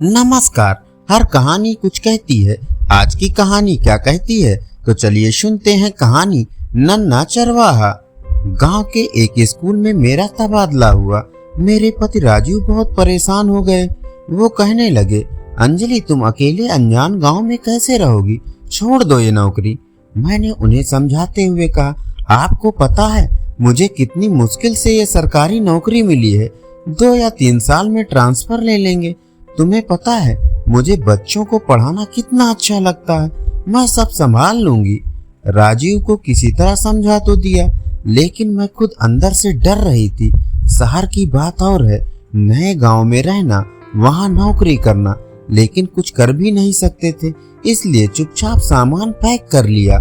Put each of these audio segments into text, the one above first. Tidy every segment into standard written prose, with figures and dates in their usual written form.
नमस्कार। हर कहानी कुछ कहती है। आज की कहानी क्या कहती है, तो चलिए सुनते हैं कहानी नन्हा चरवाहा। गांव के एक स्कूल में मेरा तबादला हुआ। मेरे पति राजू बहुत परेशान हो गए। वो कहने लगे, अंजलि तुम अकेले अनजान गांव में कैसे रहोगी, छोड़ दो ये नौकरी। मैंने उन्हें समझाते हुए कहा, आपको पता है मुझे कितनी मुश्किल से ये सरकारी नौकरी मिली है। 2 या 3 साल में ट्रांसफर ले लेंगे। तुम्हें पता है मुझे बच्चों को पढ़ाना कितना अच्छा लगता है। मैं सब संभाल लूंगी। राजीव को किसी तरह समझा तो दिया, लेकिन मैं खुद अंदर से डर रही थी। शहर की बात और है, नए गांव में रहना, वहां नौकरी करना, लेकिन कुछ कर भी नहीं सकते थे, इसलिए चुपचाप सामान पैक कर लिया।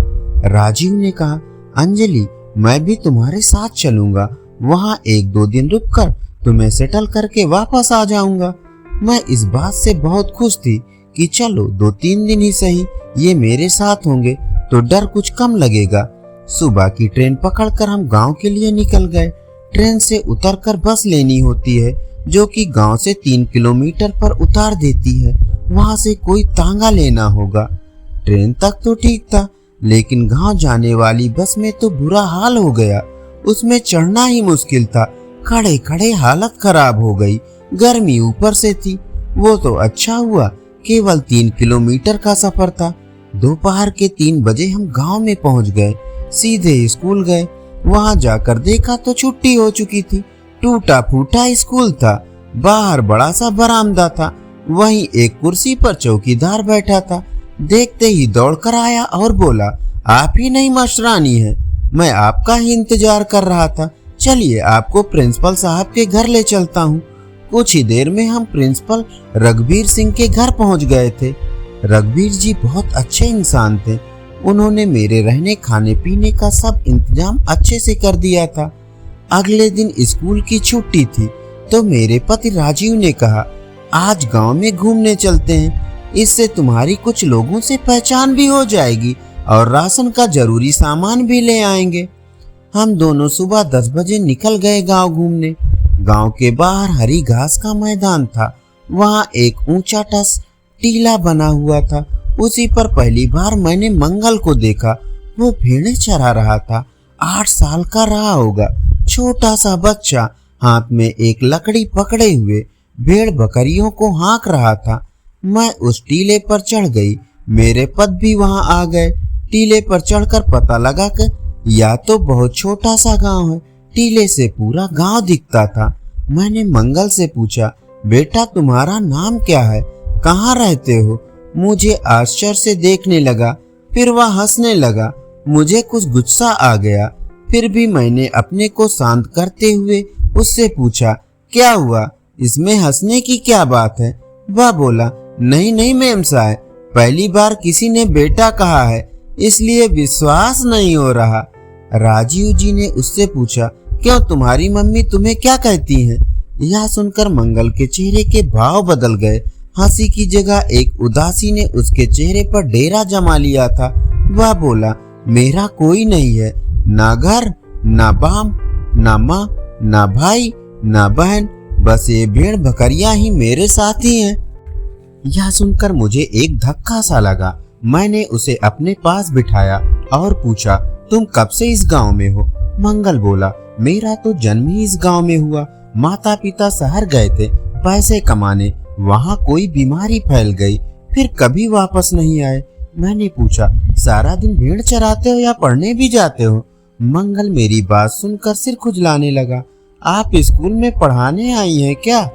राजीव ने कहा, अंजलि मैं भी तुम्हारे साथ चलूंगा, वहां 1-2 दिन रुककर तुम्हें सेटल करके वापस आ जाऊंगा। मैं इस बात से बहुत खुश थी कि चलो 2-3 दिन ही सही ये मेरे साथ होंगे तो डर कुछ कम लगेगा। सुबह की ट्रेन पकड़कर हम गांव के लिए निकल गए। ट्रेन से उतरकर बस लेनी होती है, जो कि गांव से 3 किलोमीटर पर उतार देती है। वहां से कोई तांगा लेना होगा। ट्रेन तक तो ठीक था, लेकिन गांव जाने वाली बस में तो बुरा हाल हो गया। उसमें चढ़ना ही मुश्किल था। खड़े खड़े हालत खराब हो गई। गर्मी ऊपर से थी। वो तो अच्छा हुआ केवल 3 किलोमीटर का सफर था। दोपहर के 3 बजे हम गांव में पहुंच गए। सीधे स्कूल गए। वहां जाकर देखा तो छुट्टी हो चुकी थी। टूटा फूटा स्कूल था। बाहर बड़ा सा बरामदा था, वहीं एक कुर्सी पर चौकीदार बैठा था। देखते ही दौड़कर आया और बोला, आप ही नहीं मास्टरानी है, मैं आपका ही इंतजार कर रहा था। चलिए आपको प्रिंसिपल साहब के घर ले चलता हूँ। कुछ ही देर में हम प्रिंसिपल रघुवीर सिंह के घर पहुंच गए थे। रघुवीर जी बहुत अच्छे इंसान थे। उन्होंने मेरे रहने खाने पीने का सब इंतजाम अच्छे से कर दिया था। अगले दिन स्कूल की छुट्टी थी तो मेरे पति राजीव ने कहा, आज गांव में घूमने चलते हैं, इससे तुम्हारी कुछ लोगों से पहचान भी हो जाएगी और राशन का जरूरी सामान भी ले आएंगे। हम दोनों सुबह 10 बजे निकल गए गांव घूमने। गांव के बाहर हरी घास का मैदान था। वहां एक ऊंचा टस टीला बना हुआ था। उसी पर पहली बार मैंने मंगल को देखा। वो भेड़ें चरा रहा था। 8 साल का रहा होगा। छोटा सा बच्चा हाथ में एक लकड़ी पकड़े हुए भेड़ बकरियों को हाँक रहा था। मैं उस टीले पर चढ़ गई। मेरे पति भी वहां आ गए। टीले पर चढ़कर पता लगा कि या तो बहुत छोटा सा गांव है, टीले से पूरा गांव दिखता था। मैंने मंगल से पूछा, बेटा तुम्हारा नाम क्या है, कहाँ रहते हो? मुझे आश्चर्य से देखने लगा, फिर वह हंसने लगा। मुझे कुछ गुस्सा आ गया, फिर भी मैंने अपने को शांत करते हुए उससे पूछा, क्या हुआ, इसमें हंसने की क्या बात है? वह बोला, नहीं नहीं मेम साहब, पहली बार किसी ने बेटा कहा है, इसलिए विश्वास नहीं हो रहा। राजीव जी ने उससे पूछा, क्यों तुम्हारी मम्मी तुम्हें क्या कहती हैं? यह सुनकर मंगल के चेहरे के भाव बदल गए। हंसी की जगह एक उदासी ने उसके चेहरे पर डेरा जमा लिया था। वह बोला, मेरा कोई नहीं है, ना घर, ना बाप, ना माँ, ना भाई, ना बहन, बस ये भेड़ बकरियां ही मेरे साथी हैं। यह सुनकर मुझे एक धक्का सा लगा। मैंने उसे अपने पास बिठाया और पूछा, तुम कब से इस गांव में हो? मंगल बोला, मेरा तो जन्म ही इस गांव में हुआ। माता पिता शहर गए थे पैसे कमाने, वहां कोई बीमारी फैल गई, फिर कभी वापस नहीं आए। मैंने पूछा, सारा दिन भेड़ चराते हो या पढ़ने भी जाते हो? मंगल मेरी बात सुनकर सिर खुजलाने लगा। आप स्कूल में पढ़ाने आई हैं क्या?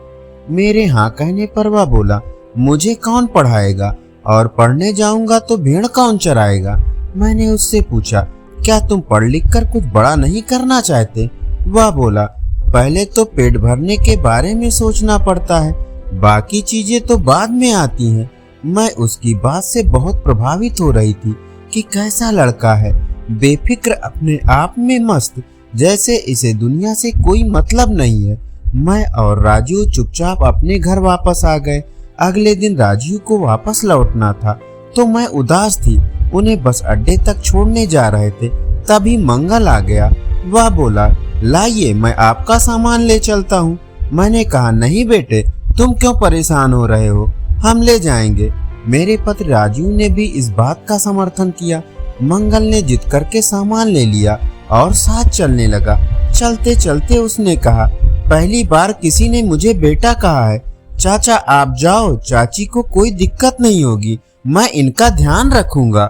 मेरे हाँ कहने पर वह बोला, मुझे कौन पढ़ाएगा, और पढ़ने जाऊंगा तो भेड़ कौन चराएगा? मैंने उससे पूछा, क्या तुम पढ़ लिख कर कुछ बड़ा नहीं करना चाहते? वह बोला, पहले तो पेट भरने के बारे में सोचना पड़ता है, बाकी चीजें तो बाद में आती हैं। मैं उसकी बात से बहुत प्रभावित हो रही थी कि कैसा लड़का है, बेफिक्र, अपने आप में मस्त, जैसे इसे दुनिया से कोई मतलब नहीं है। मैं और राजू चुपचाप अपने घर वापस आ गए। अगले दिन राजू को वापस लौटना था तो मैं उदास थी। उन्हें बस अड्डे तक छोड़ने जा रहे थे, तभी मंगल आ गया। वह बोला, लाइए मैं आपका सामान ले चलता हूँ। मैंने कहा, नहीं बेटे, तुम क्यों परेशान हो रहे हो, हम ले जाएंगे। मेरे पति राजीव ने भी इस बात का समर्थन किया। मंगल ने जिद करके सामान ले लिया और साथ चलने लगा। चलते चलते उसने कहा, पहली बार किसी ने मुझे बेटा कहा है। चाचा आप जाओ, चाची को कोई दिक्कत नहीं होगी, मैं इनका ध्यान रखूंगा।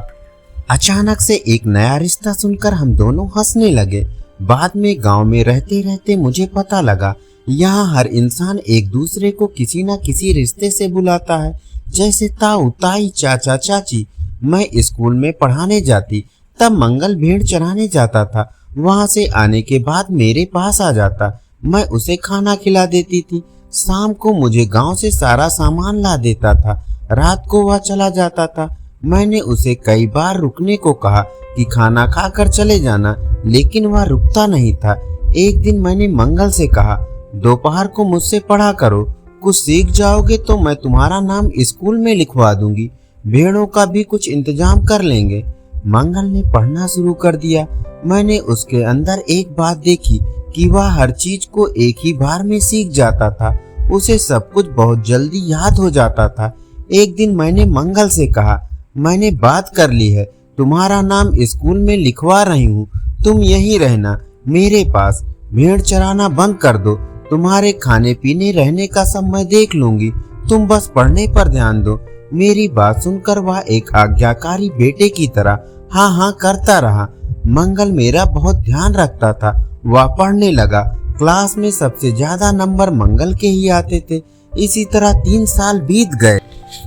अचानक से एक नया रिश्ता सुनकर हम दोनों हंसने लगे। बाद में गांव में रहते रहते मुझे पता लगा, यहाँ हर इंसान एक दूसरे को किसी न किसी रिश्ते से बुलाता है, जैसे ताऊ ताई, चाचा चाची। मैं स्कूल में पढ़ाने जाती तब मंगल भेड़ चराने जाता था। वहां से आने के बाद मेरे पास आ जाता, मैं उसे खाना खिला देती थी। शाम को मुझे गांव से सारा सामान ला देता था। रात को वह चला जाता था। मैंने उसे कई बार रुकने को कहा कि खाना खाकर चले जाना, लेकिन वह रुकता नहीं था। एक दिन मैंने मंगल से कहा, दोपहर को मुझसे पढ़ा करो, कुछ सीख जाओगे तो मैं तुम्हारा नाम स्कूल में लिखवा दूंगी, भेड़ों का भी कुछ इंतजाम कर लेंगे। मंगल ने पढ़ना शुरू कर दिया। मैंने उसके अंदर एक बात देखी कि वह हर चीज को एक ही बार में सीख जाता था। उसे सब कुछ बहुत जल्दी याद हो जाता था। एक दिन मैंने मंगल से कहा, मैंने बात कर ली है, तुम्हारा नाम स्कूल में लिखवा रही हूँ, तुम यहीं रहना मेरे पास। भेड़ चराना बंद कर दो, तुम्हारे खाने पीने रहने का सब मैं देख लूंगी, तुम बस पढ़ने पर ध्यान दो। मेरी बात सुनकर वह एक आज्ञाकारी बेटे की तरह हाँ हाँ करता रहा। मंगल मेरा बहुत ध्यान रखता था। वह पढ़ने लगा। क्लास में सबसे ज्यादा नंबर मंगल के ही आते थे। इसी तरह 3 साल बीत गए।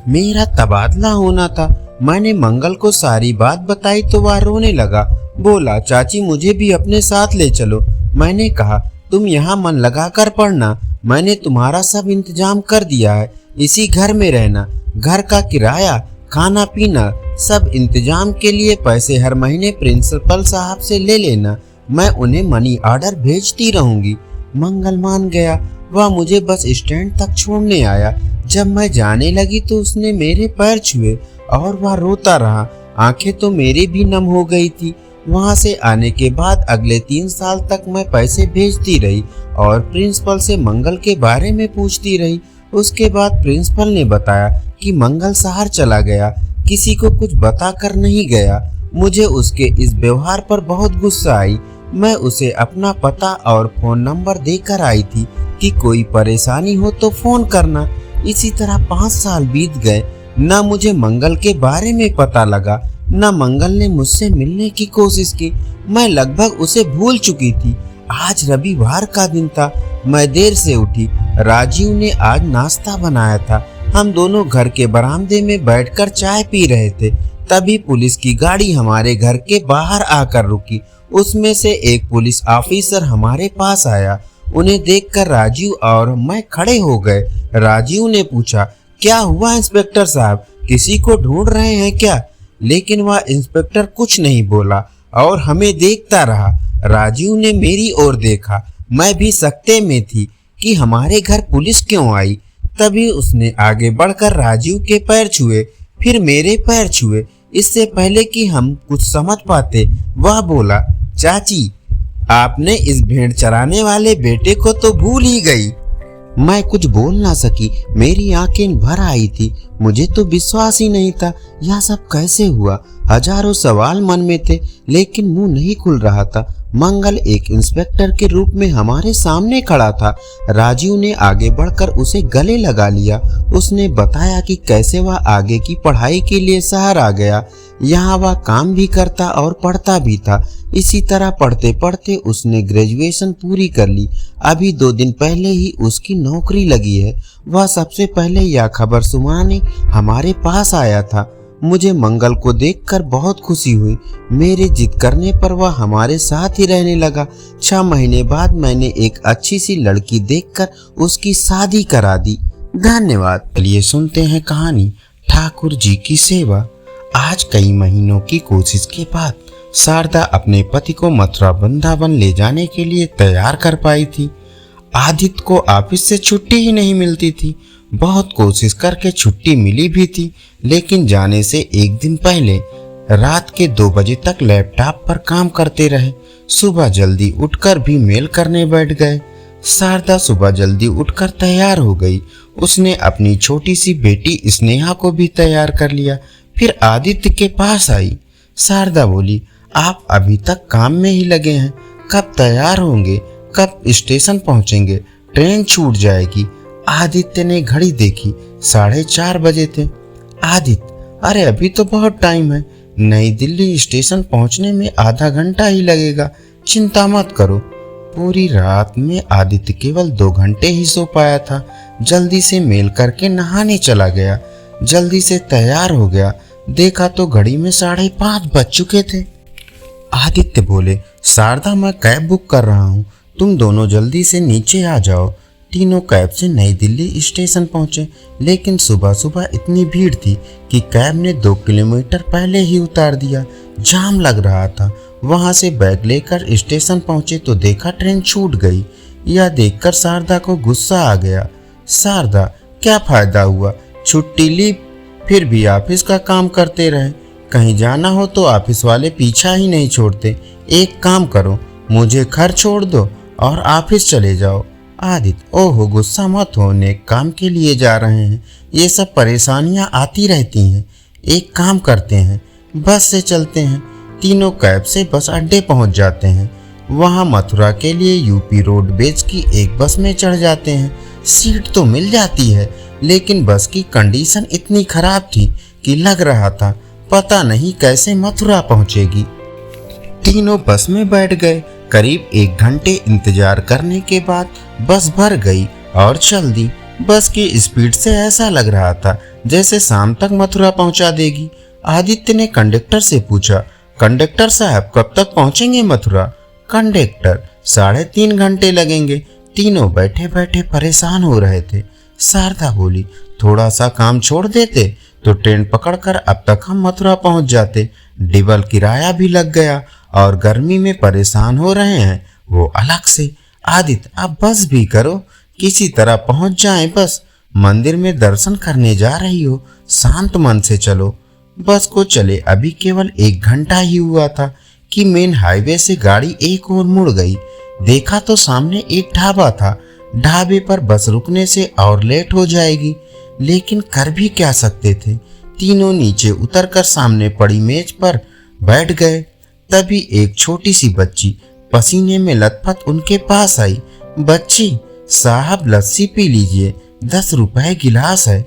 मेरा तबादला होना था। मैंने मंगल को सारी बात बताई तो वह रोने लगा। बोला, चाची मुझे भी अपने साथ ले चलो। मैंने कहा, तुम यहाँ मन लगाकर पढ़ना, मैंने तुम्हारा सब इंतजाम कर दिया है, इसी घर में रहना। घर का किराया, खाना पीना, सब इंतजाम के लिए पैसे हर महीने प्रिंसिपल साहब से ले लेना, मैं उन्हें मनी ऑर्डर भेजती रहूंगी। मंगल मान गया। वह मुझे बस स्टैंड तक छोड़ने आया। जब मैं जाने लगी तो उसने मेरे पैर छुए और वह रोता रहा। आंखें तो मेरी भी नम हो गई थी। वहां से आने के बाद अगले 3 साल तक मैं पैसे भेजती रही और प्रिंसिपल से मंगल के बारे में पूछती रही। उसके बाद प्रिंसिपल ने बताया कि मंगल शहर चला गया, किसी को कुछ बताकर नहीं गया। मुझे उसके इस व्यवहार पर बहुत गुस्सा आई। मैं उसे अपना पता और फोन नंबर देकर आई थी कि कोई परेशानी हो तो फोन करना। इसी तरह 5 साल बीत गए। न मुझे मंगल के बारे में पता लगा, न मंगल ने मुझसे मिलने की कोशिश की। मैं लगभग उसे भूल चुकी थी। आज रविवार का दिन था। मैं देर से उठी। राजीव ने आज नाश्ता बनाया था। हम दोनों घर के बरामदे में बैठकर चाय पी रहे थे। तभी पुलिस की गाड़ी हमारे घर के बाहर आकर रुकी। उसमें से एक पुलिस ऑफिसर हमारे पास आया। उन्हें देखकर राजीव और मैं खड़े हो गए। राजीव ने पूछा, क्या हुआ इंस्पेक्टर साहब, किसी को ढूंढ रहे हैं क्या? लेकिन वह इंस्पेक्टर कुछ नहीं बोला और हमें देखता रहा। राजीव ने मेरी ओर देखा। मैं भी सकते में थी कि हमारे घर पुलिस क्यों आई। तभी उसने आगे बढ़कर राजीव के पैर छुए, फिर मेरे पैर छुए। इससे पहले कि हम कुछ समझ पाते, वह बोला, चाची आपने इस भेड़ चराने वाले बेटे को तो भूल ही गई। मैं कुछ बोल ना सकी। मेरी आंखें भर आई थी। मुझे तो विश्वास ही नहीं था, यह सब कैसे हुआ। हजारों सवाल मन में थे, लेकिन मुंह नहीं खुल रहा था। मंगल एक इंस्पेक्टर के रूप में हमारे सामने खड़ा था। राजीव ने आगे बढ़कर उसे गले लगा लिया। उसने बताया कि कैसे वह आगे की पढ़ाई के लिए शहर आ गया। यहाँ वह काम भी करता और पढ़ता भी था। इसी तरह पढ़ते पढ़ते उसने ग्रेजुएशन पूरी कर ली। अभी 2 दिन पहले ही उसकी नौकरी लगी है। वह सबसे पहले यह खबर सुनाने हमारे पास आया था। मुझे मंगल को देखकर बहुत खुशी हुई। मेरे जिद करने पर वह हमारे साथ ही रहने लगा। 6 महीने बाद मैंने एक अच्छी सी लड़की देखकर उसकी शादी करा दी। धन्यवाद। चलिए सुनते हैं कहानी ठाकुर जी की सेवा। आज कई महीनों की कोशिश के बाद शारदा अपने पति को मथुरा वृंदावन ले जाने के लिए तैयार कर पाई थी। आदित्य को ऑफिस से छुट्टी ही नहीं मिलती थी। बहुत कोशिश करके छुट्टी मिली भी थी, लेकिन जाने से एक दिन पहले रात के 2 बजे तक लैपटॉप पर काम करते रहे। सुबह जल्दी उठकर भी मेल करने बैठ गए। शारदा सुबह जल्दी उठकर तैयार हो गई। उसने अपनी छोटी सी बेटी स्नेहा को भी तैयार कर लिया, फिर आदित्य के पास आई। शारदा बोली, आप अभी तक काम में ही लगे हैं, कब तैयार होंगे, कब स्टेशन पहुंचेंगे, ट्रेन छूट जाएगी। आदित्य ने घड़ी देखी, 4:30 बजे थे। आदित्य, अरे अभी तो बहुत टाइम है, नई दिल्ली स्टेशन पहुंचने में आधा घंटा ही लगेगा, चिंता मत करो। पूरी रात में आदित्य केवल 2 घंटे ही सो पाया था। जल्दी से मेल करके नहाने चला गया, जल्दी से तैयार हो गया, देखा तो घड़ी में 5:30 बज चुके थे। आदित्य बोले, शारदा मैं कैब बुक कर रहा हूँ, तुम दोनों जल्दी से नीचे आ जाओ। तीनों कैब से नई दिल्ली स्टेशन पहुंचे, लेकिन सुबह सुबह इतनी भीड़ थी कि कैब ने 2 किलोमीटर पहले ही उतार दिया। जाम लग रहा था। वहां से बैग लेकर स्टेशन पहुंचे तो देखा ट्रेन छूट गई। यह देखकर शारदा को गुस्सा आ गया। शारदा, क्या फायदा हुआ, छुट्टी ली फिर भी ऑफिस का काम करते रहे, कहीं जाना हो तो ऑफिस वाले पीछा ही नहीं छोड़ते। एक काम करो, मुझे घर छोड़ दो और ऑफिस चले जाओ। आदित्य, ओहो गुस्सा मत हो, नेक काम के लिए जा रहे हैं, ये सब परेशानियां आती रहती हैं। एक काम करते हैं, बस से चलते हैं। तीनों कैब से बस अड्डे पहुंच जाते हैं। वहां मथुरा के लिए यूपी रोडवेज की एक बस में चढ़ जाते हैं। सीट तो मिल जाती है, लेकिन बस की कंडीशन इतनी खराब थी कि लग रहा था पता नहीं कैसे मथुरा पहुंचेगी। तीनों बस में बैठ गए। करीब 1 घंटे इंतजार करने के बाद बस भर गई और चल दी। बस की स्पीड से ऐसा लग रहा था जैसे शाम तक मथुरा पहुंचा देगी। आदित्य ने कंडक्टर से पूछा, कंडक्टर साहब कब तक पहुंचेंगे मथुरा? कंडक्टर, 3.5 घंटे लगेंगे। तीनों बैठे बैठे परेशान हो रहे थे। शारदा बोली, थोड़ा सा काम छोड़ देते तो ट्रेन पकड़कर अब तक हम मथुरा पहुंच जाते। डबल किराया भी लग गया और गर्मी में परेशान हो रहे हैं वो अलग से। आदित्य, अब बस भी करो, किसी तरह पहुंच जाएं बस। मंदिर में दर्शन करने जा रही हो, शांत मन से चलो। बस को चले अभी केवल 1 घंटा ही हुआ था कि मेन हाईवे से गाड़ी एक ओर मुड़ गई। देखा तो सामने एक ढाबा था। ढाबे पर बस रुकने से और लेट हो जाएगी, लेकिन कर भी क्या सकते थे। तीनों नीचे उतरकर सामने पड़ी मेज पर बैठ गए। तभी एक छोटी सी बच्ची पसीने में लथपथ उनके पास आई। बच्ची, साहब लस्सी पी लीजिए, 10 रुपए गिलास है।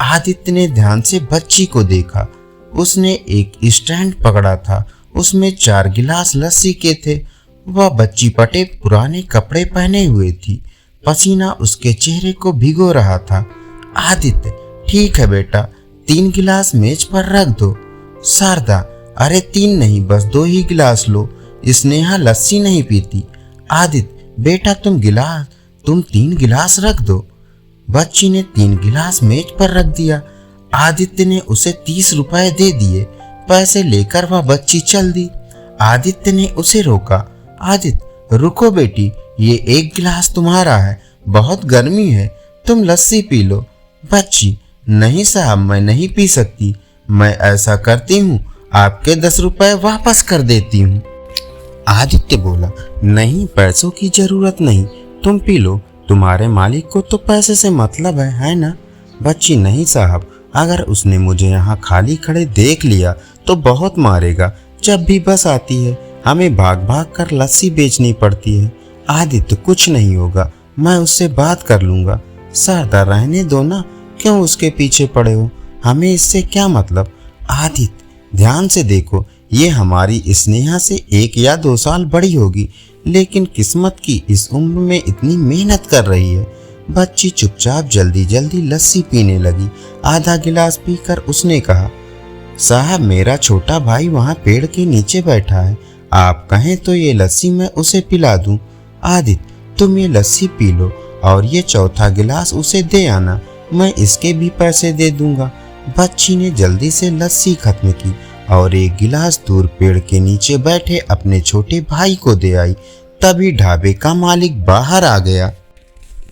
आदित्य ने ध्यान से बच्ची को देखा। उसने एक स्टैंड पकड़ा था, उसमें 4 गिलास लस्सी के थे। वह बच्ची फटे पुराने कपड़े पहने हुए थी, पसीना उसके चेहरे को भिगो रहा था। आदित्य, ठीक है बेटा, 3 गिलास मेज पर रख दो। शारदा, अरे 3 नहीं, बस 2 ही गिलास लो, स्नेहा लस्सी नहीं पीती। आदित्य, बेटा तुम 3 गिलास रख दो। बच्ची ने 3 गिलास मेज पर रख दिया। आदित्य ने उसे 30 रुपए दे दिए। पैसे लेकर वह बच्ची चल दी। आदित्य ने उसे रोका। आदित्य, रुको बेटी, ये 1 गिलास तुम्हारा है, बहुत गर्मी है, तुम लस्सी पी लो। बच्ची, नहीं साहब, मैं नहीं पी सकती, मैं ऐसा करती हूँ, आपके 10 रुपए वापस कर देती हूँ। आदित्य बोला, नहीं, पैसों की जरूरत नहीं, तुम पी लो, तुम्हारे मालिक को तो पैसे से मतलब है ना? बच्ची, नहीं साहब, अगर उसने मुझे यहाँ खाली खड़े देख लिया तो बहुत मारेगा। जब भी बस आती है हमें भाग भाग कर लस्सी बेचनी पड़ती है। आदित्य, कुछ नहीं होगा, मैं उससे बात कर लूँगा। शारदा, रहने दो ना, क्यों उसके पीछे पड़े हो, हमें इससे क्या मतलब। आदित्य, ध्यान से देखो, ये हमारी स्नेहा से 1 या 2 साल बड़ी होगी, लेकिन किस्मत की इस उम्र में इतनी मेहनत कर रही है। बच्ची चुपचाप जल्दी जल्दी लस्सी पीने लगी। आधा गिलास पीकर उसने कहा, साहब मेरा छोटा भाई वहाँ पेड़ के नीचे बैठा है, आप कहें तो ये लस्सी मैं उसे पिला दूं। आदित्य, तुम ये लस्सी पी लो और ये चौथा गिलास उसे दे आना, मैं इसके भी पैसे दे दूंगा। बच्ची ने जल्दी से लस्सी खत्म की और 1 गिलास दूर पेड़ के नीचे बैठे अपने छोटे भाई को दे आई। तभी ढाबे का मालिक बाहर आ गया।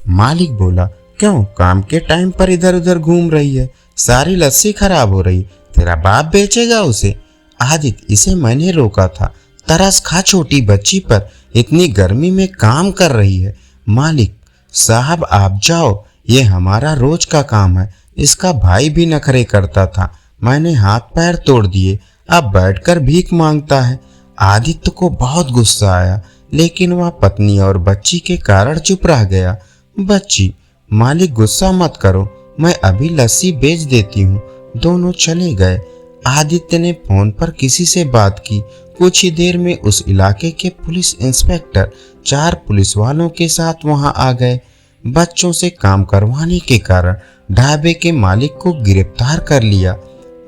मालिक बोला, क्यों काम के टाइम पर इधर उधर घूम रही है, सारी लस्सी खराब हो रही, तेरा बाप बेचेगा उसे। आदित्य, इसे मैंने रोका था, तरस खा छोटी बच्ची पर, इतनी गर्मी में काम कर रही है, मालिक साहब आप जाओ, ये हमारा रोज का काम है। इसका भाई भी नखरे करता था, मैंने हाथ पैर तोड़ दिए, अब बैठकर भीख मांगता है। आदित्य को बहुत गुस्सा आया, लेकिन वह पत्नी और बच्ची के कारण चुप रह गया। बच्ची, मालिक गुस्सा मत करो, मैं अभी लस्सी बेच देती हूँ। दोनों चले गए। आदित्य ने फोन पर किसी से बात की। कुछ ही देर में उस इलाके के पुलिस इंस्पेक्टर 4 पुलिस वालों के साथ वहां आ गए। बच्चों से काम करवाने के कारण ढाबे के मालिक को गिरफ्तार कर लिया।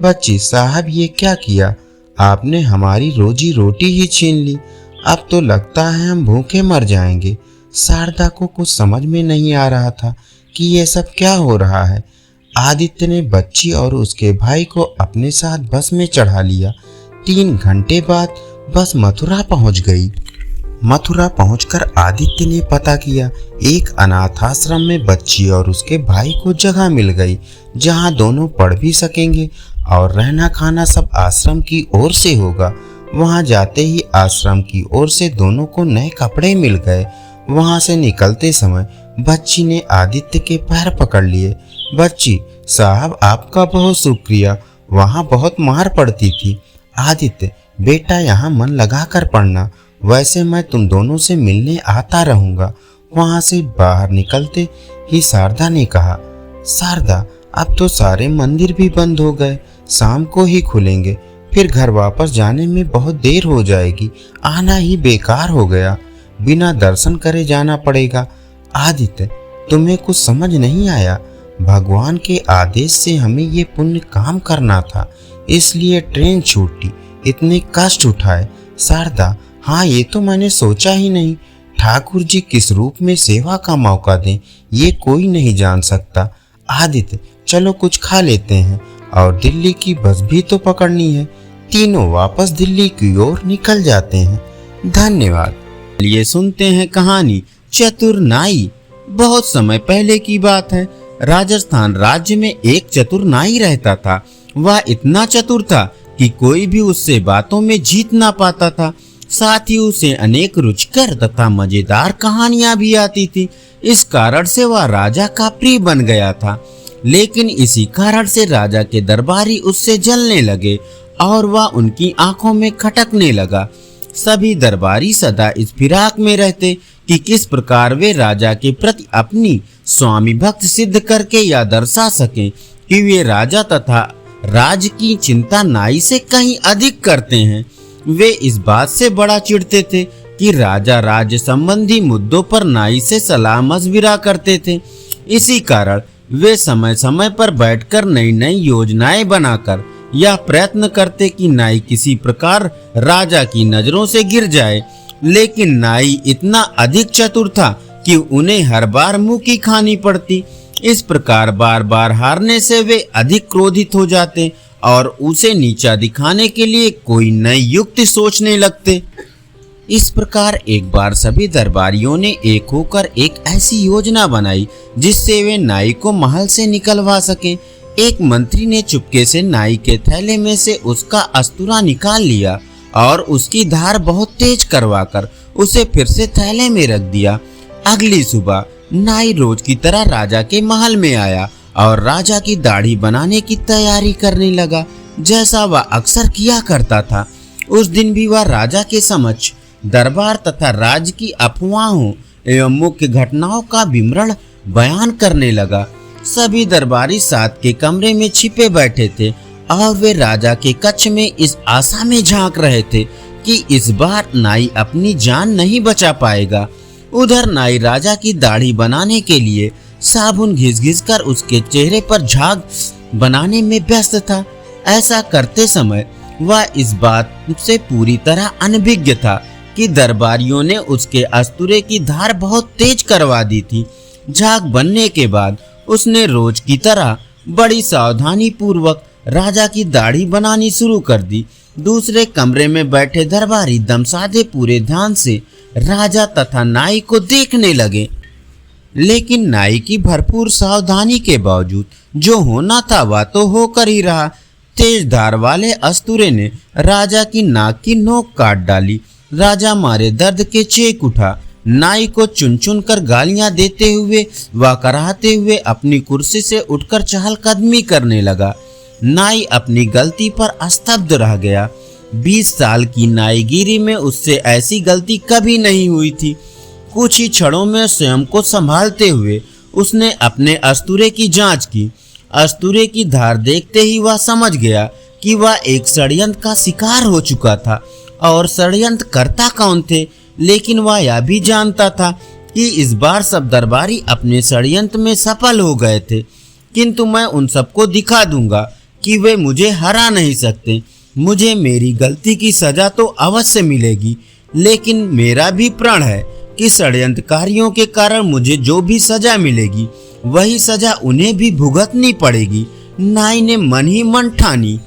बच्ची साहब, ये क्या किया आपने? हमारी रोजी रोटी ही छीन ली। अब तो लगता है हम भूखे मर जाएंगे। शारदा को कुछ समझ में नहीं आ रहा था कि ये सब क्या हो रहा है। आदित्य ने बच्ची और उसके भाई को अपने साथ बस में चढ़ा लिया। 3 घंटे बाद बस मथुरा पहुंच गई। मथुरा पहुंचकर आदित्य ने पता किया, एक अनाथ आश्रम में बच्ची और उसके भाई को जगह मिल गई, जहां दोनों पढ़ भी सकेंगे और रहना खाना सब आश्रम की ओर से होगा। वहां जाते ही आश्रम की ओर से दोनों को नए कपड़े मिल गए। वहां से निकलते समय बच्ची ने आदित्य के पैर पकड़ लिए। बच्ची साहब, आपका बहुत शुक्रिया, वहां बहुत मार पड़ती थी। आदित्य बेटा, यहाँ मन लगा कर पढ़ना, वैसे मैं तुम दोनों से मिलने आता रहूंगा। वहां से बाहर निकलते ही शारदा ने कहा, शारदा अब तो सारे मंदिर भी बंद हो गए, शाम को ही खुलेंगे, फिर घर वापस जाने में बहुत देर हो जाएगी, आना ही बेकार हो गया, बिना दर्शन करे जाना पड़ेगा। आदित्य, तुम्हें कुछ समझ नहीं आया? भगवान के आदेश से हमें ये पुण्य काम करना था, इसलिए ट्रेन छूटी, इतने कष्ट उठाए। शारदा, हाँ ये तो मैंने सोचा ही नहीं। ठाकुर जी किस रूप में सेवा का मौका दें, ये कोई नहीं जान सकता। आदित्य, चलो कुछ खा लेते हैं और दिल्ली की बस भी तो पकड़नी है। तीनों वापस दिल्ली की ओर निकल जाते हैं। धन्यवाद। चलिए सुनते हैं कहानी चतुर नाई। बहुत समय पहले की बात है। राजस्थान राज्य में एक चतुर नाई रहता था। वह इतना चतुर था कि कोई भी उससे बातों में जीत ना पाता था। साथ ही उसे अनेक रुचिकर तथा मजेदार कहानियां भी आती थी। इस कारण से वह राजा का प्रिय बन गया था। लेकिन इसी कारण से राजा के दरबारी उससे जलने लगे और वह उनकी आंखों में खटकने लगा। सभी दरबारी सदा इस फिराक में रहते कि किस प्रकार वे राजा के प्रति अपनी स्वामी भक्त सिद्ध करके या दर्शा सकें कि वे राजा तथा राज की चिंता नाई से कहीं अधिक करते हैं। वे इस बात से बड़ा चिढ़ते थे कि राजा राज्य संबंधी मुद्दों पर नाई से सलाह मशविरा करते थे। इसी कारण वे समय समय पर बैठकर नई नई योजनाएं बनाकर यह प्रयत्न करते कि नाई किसी प्रकार राजा की नजरों से गिर जाए। लेकिन नाई इतना अधिक चतुर था कि उन्हें हर बार मुंह की खानी पड़ती। इस प्रकार बार बार हारने से वे अधिक क्रोधित हो जाते और उसे नीचा दिखाने के लिए कोई नई युक्ति सोचने लगते। इस प्रकार एक बार सभी दरबारियों ने एक होकर एक ऐसी योजना बनाई जिससे वे नाई को महल से निकलवा सकें। एक मंत्री ने चुपके से नाई के थैले में से उसका अस्तूरा निकाल लिया और उसकी धार बहुत तेज करवाकर उसे फिर से थैले में रख दिया। अगली सुबह नाई रोज की तरह राजा के महल में आया और राजा की दाढ़ी बनाने की तैयारी करने लगा, जैसा वह अक्सर किया करता था। उस दिन भी वह राजा के समक्ष दरबार तथा राज्य की अफवाहों एवं मुख्य घटनाओं का विवरण बयान करने लगा। सभी दरबारी साथ के कमरे में छिपे बैठे थे और वे राजा के कक्ष में इस आशा में झांक रहे थे कि इस बार नाई अपनी जान नहीं बचा पाएगा। उधर नाई राजा की दाढ़ी बनाने के लिए साबुन घिस कर उसके चेहरे पर झाग बनाने में व्यस्त था। ऐसा करते समय वह इस बात से पूरी तरह अनभिज्ञ था कि दरबारियों ने उसके अस्तूरे की धार बहुत तेज करवा दी थी। झाग बनने के बाद उसने रोज की तरह बड़ी सावधानी पूर्वक राजा की दाढ़ी बनानी शुरू कर दी। दूसरे कमरे में बैठे दरबारी दमसादे पूरे ध्यान से राजा तथा नाई को देखने लगे। लेकिन नाई की भरपूर सावधानी के बावजूद जो होना था वह तो होकर ही रहा। तेज धार वाले अस्तूरे ने राजा की नाक की नोक काट डाली। राजा मारे दर्द के चेक उठा। नाई को चुन चुन कर गालियां देते हुए व कराहते हुए अपनी कुर्सी से उठकर चहलकदमी करने लगा। नाई अपनी गलती पर स्तब्ध रह गया। 20 साल की नाईगिरी में उससे ऐसी गलती कभी नहीं हुई थी। कुछ ही क्षणों में स्वयं को संभालते हुए उसने अपने अस्तूरे की जांच की। अस्तूरे की धार देखते ही वह समझ गया कि वह एक षड्यंत्र का शिकार हो चुका था। और षड्यंत्र करता कौन थे? लेकिन वह यह भी जानता था कि इस बार सब दरबारी अपने षड्यंत्र में सफल हो गए थे। किंतु मैं उन सबको दिखा दूंगा कि वे मुझे हरा नहीं सकते। मुझे मेरी गलती की सजा तो अवश्य मिलेगी, लेकिन मेरा भी प्रण है कि षड्यंत्रकारियों के कारण मुझे जो भी सजा मिलेगी वही सजा उन्हें भी भुगतनी पड़ेगी। नाई ने मन ही मन ठानी।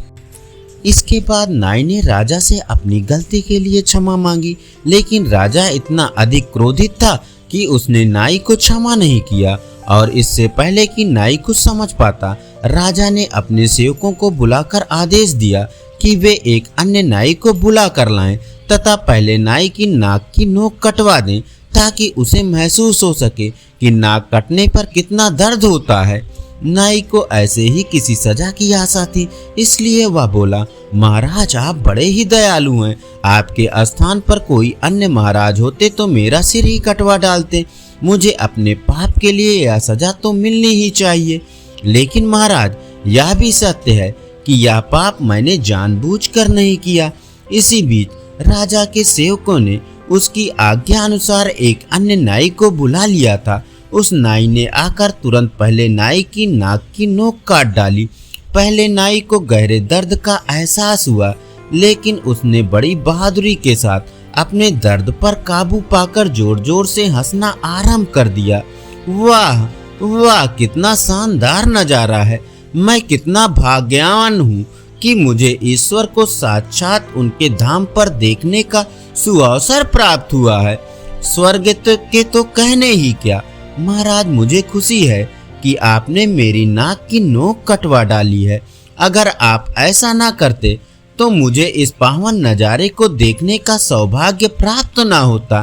इसके बाद नाई ने राजा से अपनी गलती के लिए क्षमा मांगी, लेकिन राजा इतना अधिक क्रोधित था कि उसने नाई को क्षमा नहीं किया। और इससे पहले कि नाई कुछ समझ पाता, राजा ने अपने सेवकों को बुलाकर आदेश दिया कि वे एक अन्य नाई को बुला कर लाएं तथा पहले नाई की नाक की नोक कटवा दें, ताकि उसे महसूस हो सके कि नाक कटने पर कितना दर्द होता है। नाई को ऐसे ही किसी सजा की आशा थी, इसलिए वह बोला, महाराज आप बड़े ही दयालु हैं। आपके स्थान पर कोई अन्य महाराज होते तो मेरा सिर ही कटवा डालते। मुझे अपने पाप के लिए यह सजा तो मिलनी ही चाहिए। लेकिन महाराज यह भी सत्य है कि यह पाप मैंने जानबूझकर नहीं किया। इसी बीच राजा के सेवकों ने उसकी आज्ञा अनुसार एक अन्य नाई को बुला लिया था। उस नाई ने आकर तुरंत पहले नाई की नाक की नोक काट डाली। पहले नाई को गहरे दर्द का एहसास हुआ, लेकिन उसने बड़ी बहादुरी के साथ अपने दर्द पर काबू पाकर जोर जोर से हंसना आरंभ कर दिया। वाह वाह, कितना शानदार नजारा है। मैं कितना भाग्यवान हूँ कि मुझे ईश्वर को साक्षात उनके धाम पर देखने का सुअवसर प्राप्त हुआ है। स्वर्ग के तो कहने ही क्या। महाराज मुझे खुशी है कि आपने मेरी नाक की नोक कटवा डाली है। अगर आप ऐसा ना करते तो मुझे इस पावन नज़ारे को देखने का सौभाग्य प्राप्त ना होता।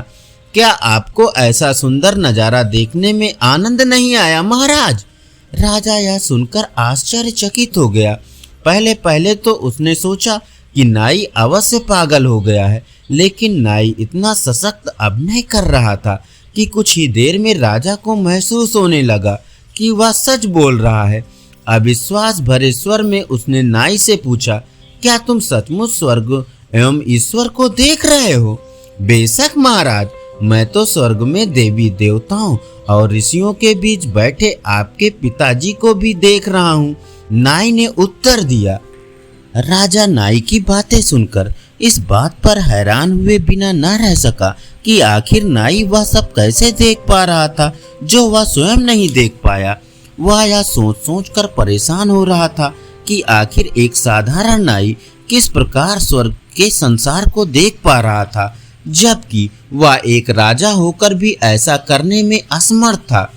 क्या आपको ऐसा सुंदर नज़ारा देखने में आनंद नहीं आया महाराज? राजा यह सुनकर आश्चर्यचकित हो गया। पहले पहले तो उसने सोचा कि नाई अवश्य पागल हो गया है, लेकिन नाई इतना सशक्त अभिनय कर रहा था कि कुछ ही देर में राजा को महसूस होने लगा कि वह सच बोल रहा है। अविश्वास भरे स्वर में उसने नाई से पूछा, क्या तुम सचमुच स्वर्ग एवं ईश्वर को देख रहे हो? बेशक महाराज, मैं तो स्वर्ग में देवी देवताओं और ऋषियों के बीच बैठे आपके पिताजी को भी देख रहा हूँ, नाई ने उत्तर दिया। राजा नाई की बातें सुनकर इस बात पर हैरान हुए बिना न रह सका कि आखिर नाई वह सब कैसे देख पा रहा था जो वह स्वयं नहीं देख पाया। वह यह सोच सोच कर परेशान हो रहा था कि आखिर एक साधारण नाई किस प्रकार स्वर्ग के संसार को देख पा रहा था, जबकि वह एक राजा होकर भी ऐसा करने में असमर्थ था।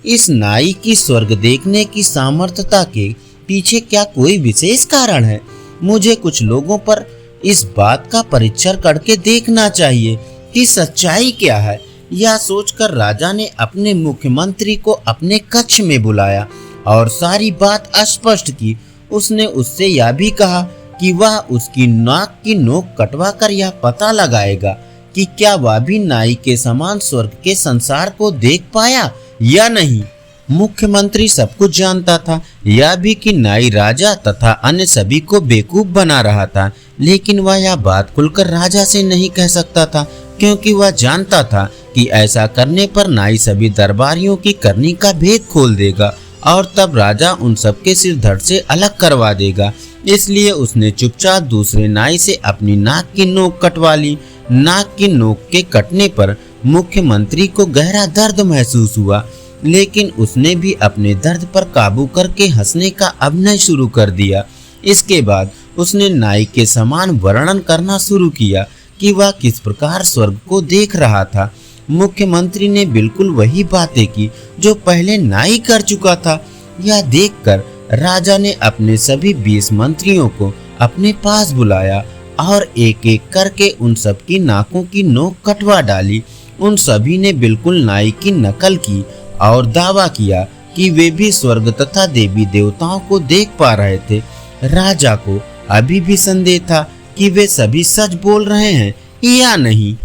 इस नाई की स्वर्ग देखने की सामर्थ्यता के पीछे क्या कोई विशेष कारण है? मुझे कुछ लोगों पर इस बात का परीक्षण करके देखना चाहिए कि सच्चाई क्या है। यह सोचकर राजा ने अपने मुख्यमंत्री को अपने कक्ष में बुलाया और सारी बात स्पष्ट की। उसने उससे यह भी कहा कि वह उसकी नाक की नोक कटवा कर यह पता लगाएगा कि क्या वह भी नाई के समान स्वर्ग के संसार को देख पाया या नहीं। मुख्यमंत्री सब कुछ जानता था, यह भी कि नाई राजा तथा अन्य सभी को बेवकूफ बना रहा था, लेकिन वह यह बात खुलकर राजा से नहीं कह सकता था, क्योंकि वह जानता था कि ऐसा करने पर नाई सभी दरबारियों की करनी का भेद खोल देगा और तब राजा उन सबके सिर धड़ से अलग करवा देगा। इसलिए उसने चुपचाप दूसरे नाई से अपनी नाक की नोक कटवा ली। नाक की नोक के कटने पर मुख्यमंत्री को गहरा दर्द महसूस हुआ, लेकिन उसने भी अपने दर्द पर काबू करके हंसने का अभिनय शुरू कर दिया। इसके बाद उसने नाई के समान वर्णन करना शुरू किया कि वह किस प्रकार स्वर्ग को देख रहा था। मुख्यमंत्री ने बिल्कुल वही बातें की जो पहले नाई कर चुका था। यह देखकर राजा ने अपने सभी 20 मंत्रियों को अपने पास बुलाया और एक एक करके उन सब की नाकों की नोक कटवा डाली। उन सभी ने बिल्कुल नाई की नकल की और दावा किया कि वे भी स्वर्ग तथा देवी देवताओं को देख पा रहे थे। राजा को अभी भी संदेह था कि वे सभी सच बोल रहे हैं या नहीं,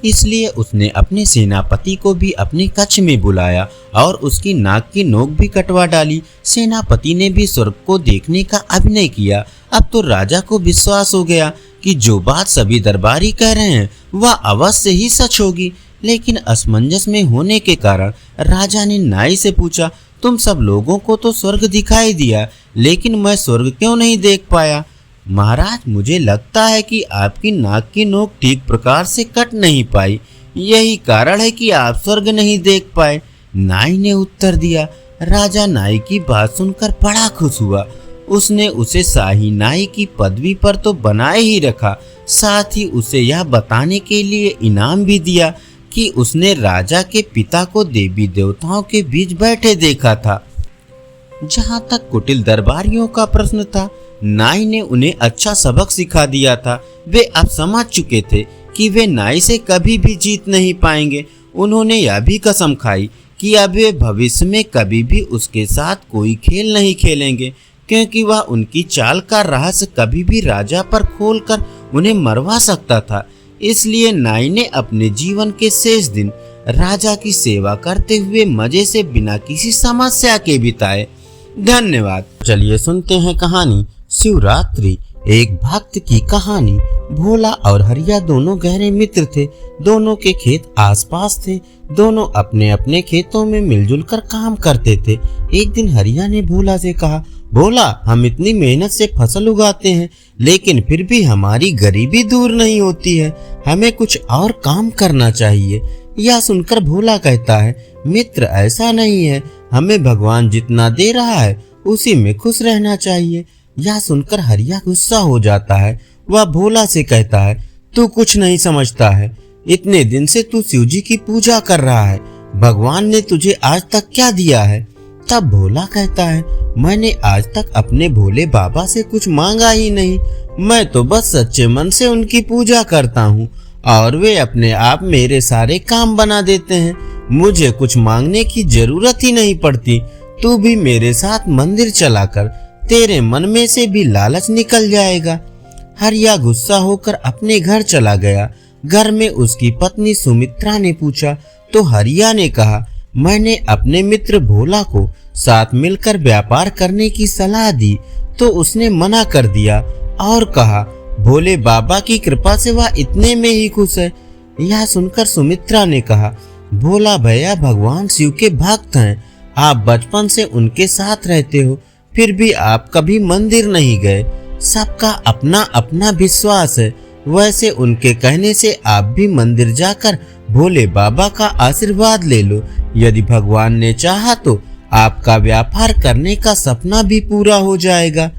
इसलिए उसने अपने सेनापति को भी अपने कक्ष में बुलाया और उसकी नाक की नोक भी कटवा डाली। सेनापति ने भी स्वर्ग को देखने का अभिनय किया। अब तो राजा को विश्वास हो गया कि जो बात सभी दरबारी कह रहे हैं वह अवश्य ही सच होगी। लेकिन असमंजस में होने के कारण राजा ने नाई से पूछा, तुम सब लोगों को तो स्वर्ग दिखाई दिया, लेकिन मैं स्वर्ग क्यों नहीं देख पाया? महाराज, मुझे लगता है कि आपकी नाक की नोक ठीक प्रकार से कट नहीं पाई, यही कारण है कि आप स्वर्ग नहीं देख पाए। नाई ने उत्तर दिया। राजा नाई की बात सुनकर बड़ा खुश हुआ। उसने उसे शाही नाई की पदवी पर तो बनाए ही रखा, साथ ही उसे यह बताने के लिए इनाम भी दिया कि उसने राजा के पिता को देवी देवताओं के बीच बैठे देखा था। जहाँ तक कुटिल दरबारियों का प्रश्न था, नाई ने उन्हें अच्छा सबक सिखा दिया था। वे अब समझ चुके थे कि वे नाई से कभी भी जीत नहीं पाएंगे। उन्होंने यह भी कसम खाई कि अब वे भविष्य में कभी भी उसके साथ कोई खेल नहीं खेलेंगे, क्योंकि वह उनकी चाल का रहस्य कभी भी राजा पर खोलकर उन्हें मरवा सकता था। इसलिए नाई ने अपने जीवन के शेष दिन राजा की सेवा करते हुए मजे से बिना किसी समस्या के बिताए। धन्यवाद। चलिए सुनते हैं कहानी शिवरात्रि। एक भक्त की कहानी। भोला और हरिया दोनों गहरे मित्र थे। दोनों के खेत आसपास थे। दोनों अपने अपने खेतों में मिलजुल कर काम करते थे। एक दिन हरिया ने भोला से कहा, भोला, हम इतनी मेहनत से फसल उगाते हैं, लेकिन फिर भी हमारी गरीबी दूर नहीं होती है। हमें कुछ और काम करना चाहिए। यह सुनकर भोला कहता है, मित्र, ऐसा नहीं है, हमें भगवान जितना दे रहा है उसी में खुश रहना चाहिए। यह सुनकर हरिया गुस्सा हो जाता है। वह भोला से कहता है, तू कुछ नहीं समझता है। इतने दिन से तू शिवजी की पूजा कर रहा है, भगवान ने तुझे आज तक क्या दिया है? तब भोला कहता है, मैंने आज तक अपने भोले बाबा से कुछ मांगा ही नहीं। मैं तो बस सच्चे मन से उनकी पूजा करता हूँ और वे अपने आप मेरे सारे काम बना देते हैं। मुझे कुछ मांगने की जरूरत ही नहीं पड़ती। तू भी मेरे साथ मंदिर चला कर, तेरे मन में से भी लालच निकल जाएगा। हरिया गुस्सा होकर अपने घर चला गया। घर में उसकी पत्नी सुमित्रा ने पूछा तो हरिया ने कहा, मैंने अपने मित्र भोला को साथ मिलकर व्यापार करने की सलाह दी तो उसने मना कर दिया और कहा, भोले बाबा की कृपा से वह इतने में ही खुश है। यह सुनकर सुमित्रा ने कहा, भोला भैया भगवान शिव के भक्त हैं। आप बचपन से उनके साथ रहते हो, फिर भी आप कभी मंदिर नहीं गए। सबका अपना अपना विश्वास है। वैसे उनके कहने से आप भी मंदिर जाकर भोले बाबा का आशीर्वाद ले लो। यदि भगवान ने चाहा तो आपका व्यापार करने का सपना भी पूरा हो जाएगा।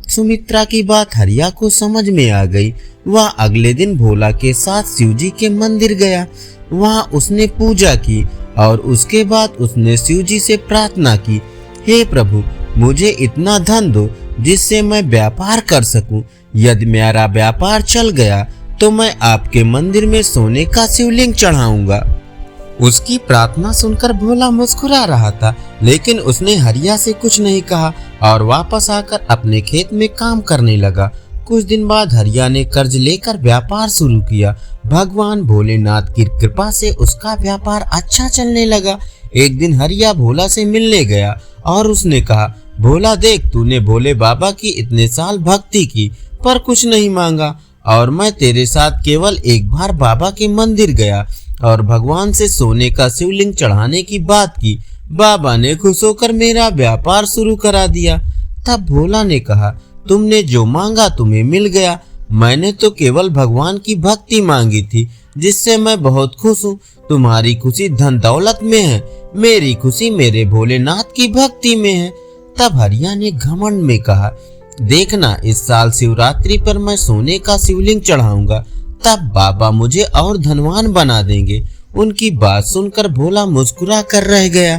सुमित्रा की बात हरिया को समझ में आ गई। वह अगले दिन भोला के साथ शिवजी के मंदिर गया। वहां उसने पूजा की और उसके बाद उसने शिवजी से प्रार्थना की, हे प्रभु, मुझे इतना धन दो जिससे मैं व्यापार कर सकूं। यदि मेरा व्यापार चल गया तो मैं आपके मंदिर में सोने का शिवलिंग चढ़ाऊंगा। उसकी प्रार्थना सुनकर भोला मुस्कुरा रहा था, लेकिन उसने हरिया से कुछ नहीं कहा और वापस आकर अपने खेत में काम करने लगा। कुछ दिन बाद हरिया ने कर्ज लेकर व्यापार शुरू किया। भगवान भोलेनाथ की कृपा से उसका व्यापार अच्छा चलने लगा। एक दिन हरिया भोला से मिलने गया और उसने कहा, भोला देख, तूने भोले बाबा की इतने साल भक्ति की पर कुछ नहीं मांगा और मैं तेरे साथ केवल एक बार बाबा के मंदिर गया और भगवान से सोने का शिवलिंग चढ़ाने की बात की। बाबा ने खुश होकर मेरा व्यापार शुरू करा दिया। तब भोला ने कहा, तुमने जो मांगा तुम्हें मिल गया। मैंने तो केवल भगवान की भक्ति मांगी थी, जिससे मैं बहुत खुश हूँ। तुम्हारी खुशी धन दौलत में है, मेरी खुशी मेरे भोलेनाथ की भक्ति में है। तब हरिया ने घमंड में कहा, देखना, इस साल शिवरात्रि पर मैं सोने का शिवलिंग चढ़ाऊंगा, तब बाबा मुझे और धनवान बना देंगे। उनकी बात सुनकर भोला मुस्कुरा कर रह गया।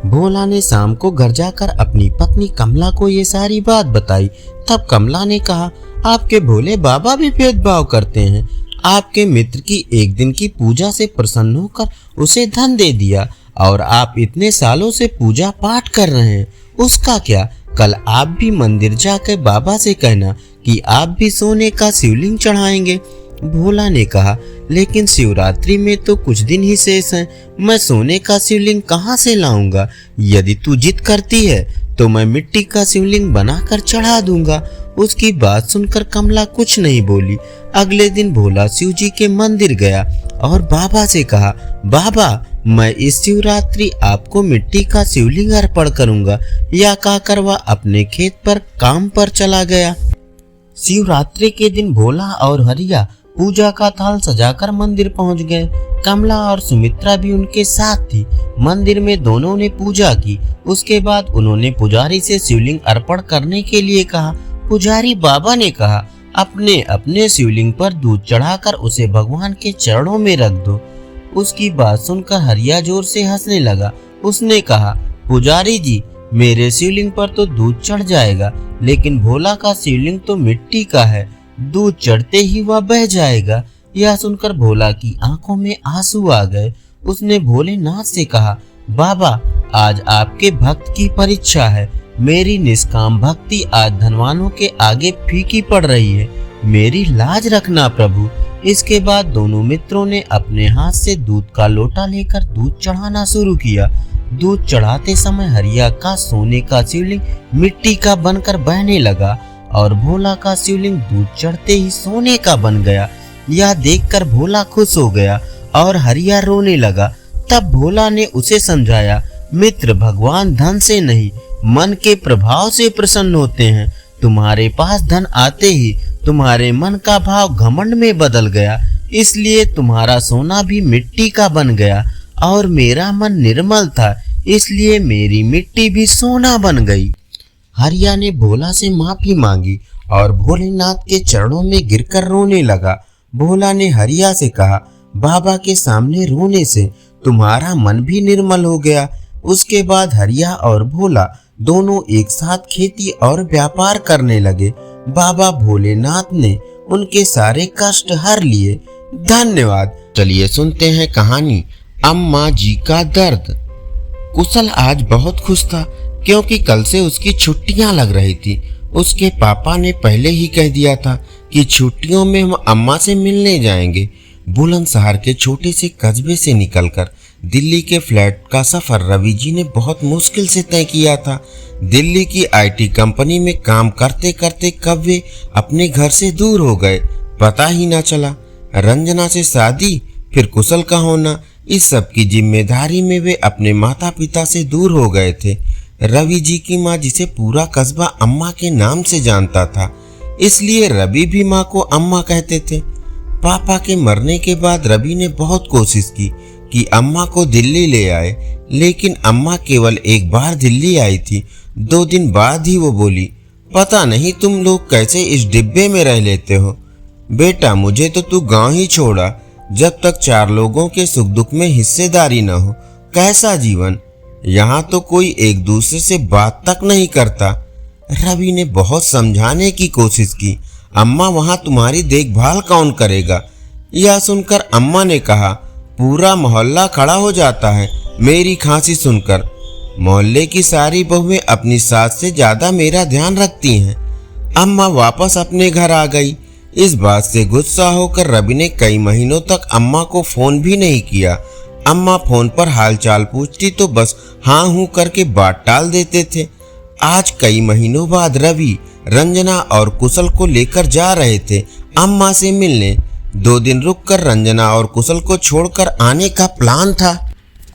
भोला ने शाम को घर जाकर अपनी पत्नी कमला को ये सारी बात बताई। तब कमला ने कहा, आपके भोले बाबा भी भेदभाव करते हैं। आपके मित्र की एक दिन की पूजा से प्रसन्न होकर उसे धन दे दिया और आप इतने सालों से पूजा पाठ कर रहे हैं, उसका क्या? कल आप भी मंदिर जाकर बाबा से कहना कि आप भी सोने का शिवलिंग चढ़ाएंगे। भोला ने कहा, लेकिन शिवरात्रि में तो कुछ दिन ही शेष हैं, मैं सोने का शिवलिंग कहाँ से लाऊंगा? यदि तू जिद करती है तो मैं मिट्टी का शिवलिंग बनाकर चढ़ा दूंगा। उसकी बात सुनकर कमला कुछ नहीं बोली। अगले दिन भोला शिव जी के मंदिर गया और बाबा से कहा, बाबा मैं इस शिवरात्रि आपको मिट्टी का शिवलिंग अर्पण करूंगा। या कहकर वह अपने खेत पर काम पर चला गया। शिवरात्रि के दिन भोला और हरिया पूजा का थाल सजाकर मंदिर पहुंच गए। कमला और सुमित्रा भी उनके साथ थी। मंदिर में दोनों ने पूजा की। उसके बाद उन्होंने पुजारी से शिवलिंग अर्पण करने के लिए कहा। पुजारी बाबा ने कहा, अपने अपने शिवलिंग पर दूध चढ़ाकर उसे भगवान के चरणों में रख दो। उसकी बात सुनकर हरिया जोर से हंसने लगा। उसने कहा, पुजारी जी मेरे शिवलिंग पर तो दूध चढ़ जाएगा, लेकिन भोला का शिवलिंग तो मिट्टी का है, दूध चढ़ते ही वह बह जाएगा। यह सुनकर भोला की आंखों में आंसू आ गए। उसने भोलेनाथ से कहा, बाबा आज आपके भक्त की परीक्षा है। मेरी निष्काम भक्ति आज धनवानों के आगे फीकी पड़ रही है, मेरी लाज रखना प्रभु। इसके बाद दोनों मित्रों ने अपने हाथ से दूध का लोटा लेकर दूध चढ़ाना शुरू किया। दूध चढ़ाते समय हरिया का सोने का शिवलिंग मिट्टी का बनकर बहने लगा और भोला का शिवलिंग दूध चढ़ते ही सोने का बन गया। यह देखकर भोला खुश हो गया और हरिया रोने लगा। तब भोला ने उसे समझाया, मित्र भगवान धन से नहीं मन के प्रभाव से प्रसन्न होते हैं। तुम्हारे पास धन आते ही तुम्हारे मन का भाव घमंड में बदल गया, इसलिए तुम्हारा सोना भी मिट्टी का बन गया और मेरा मन निर्मल था, इसलिए मेरी मिट्टी भी सोना बन गई। हरिया ने भोला से माफी मांगी और भोलेनाथ के चरणों में गिरकर रोने लगा। भोला ने हरिया से कहा, बाबा के सामने रोने से तुम्हारा मन भी निर्मल हो गया। उसके बाद हरिया और भोला दोनों एक साथ खेती और व्यापार करने लगे। बाबा भोलेनाथ ने उनके सारे कष्ट हर लिए। धन्यवाद। चलिए सुनते हैं कहानी अम्मा जी का दर्द। कुशल आज बहुत खुश था क्योंकि कल से उसकी छुट्टियां लग रही थी। उसके पापा ने पहले ही कह दिया था कि छुट्टियों में हम अम्मा से मिलने जाएंगे। बुलंदशहर के छोटे से कस्बे से निकलकर दिल्ली के फ्लैट का सफर रवि जी ने बहुत मुश्किल से तय किया था। दिल्ली की आईटी कंपनी में काम करते करते कब वे अपने घर से दूर हो गए पता ही ना चला। रंजना से शादी, फिर कुशल का होना, इस सब की जिम्मेदारी में वे अपने माता पिता से दूर हो गए थे। रवि जी की माँ, जिसे पूरा कस्बा अम्मा के नाम से जानता था, इसलिए रवि भी माँ को अम्मा कहते थे। पापा के मरने के बाद रवि ने बहुत कोशिश की कि अम्मा को दिल्ली ले आए, लेकिन अम्मा केवल एक बार दिल्ली आई थी। 2 दिन बाद ही वो बोली, पता नहीं तुम लोग कैसे इस डिब्बे में रह लेते हो। बेटा मुझे तो तू गांव ही छोड़ा, जब तक 4 लोगों के सुख दुख में हिस्सेदारी न हो। कैसा जीवन, यहाँ तो कोई एक दूसरे से बात तक नहीं करता। रवि ने बहुत समझाने की कोशिश की, अम्मा वहाँ तुम्हारी देखभाल कौन करेगा। यह सुनकर अम्मा ने कहा, पूरा मोहल्ला खड़ा हो जाता है मेरी खांसी सुनकर। मोहल्ले की सारी बहुएं अपनी सास से ज्यादा मेरा ध्यान रखती हैं। अम्मा वापस अपने घर आ गई। इस बात से गुस्सा होकर रवि ने कई महीनों तक अम्मा को फोन भी नहीं किया। अम्मा फोन पर हालचाल पूछती तो बस हाँ हूँ करके बात टाल देते थे। आज कई महीनों बाद रवि रंजना और कुशल को लेकर जा रहे थे अम्मा से मिलने। 2 दिन रुककर रंजना और कुशल को छोड़कर आने का प्लान था।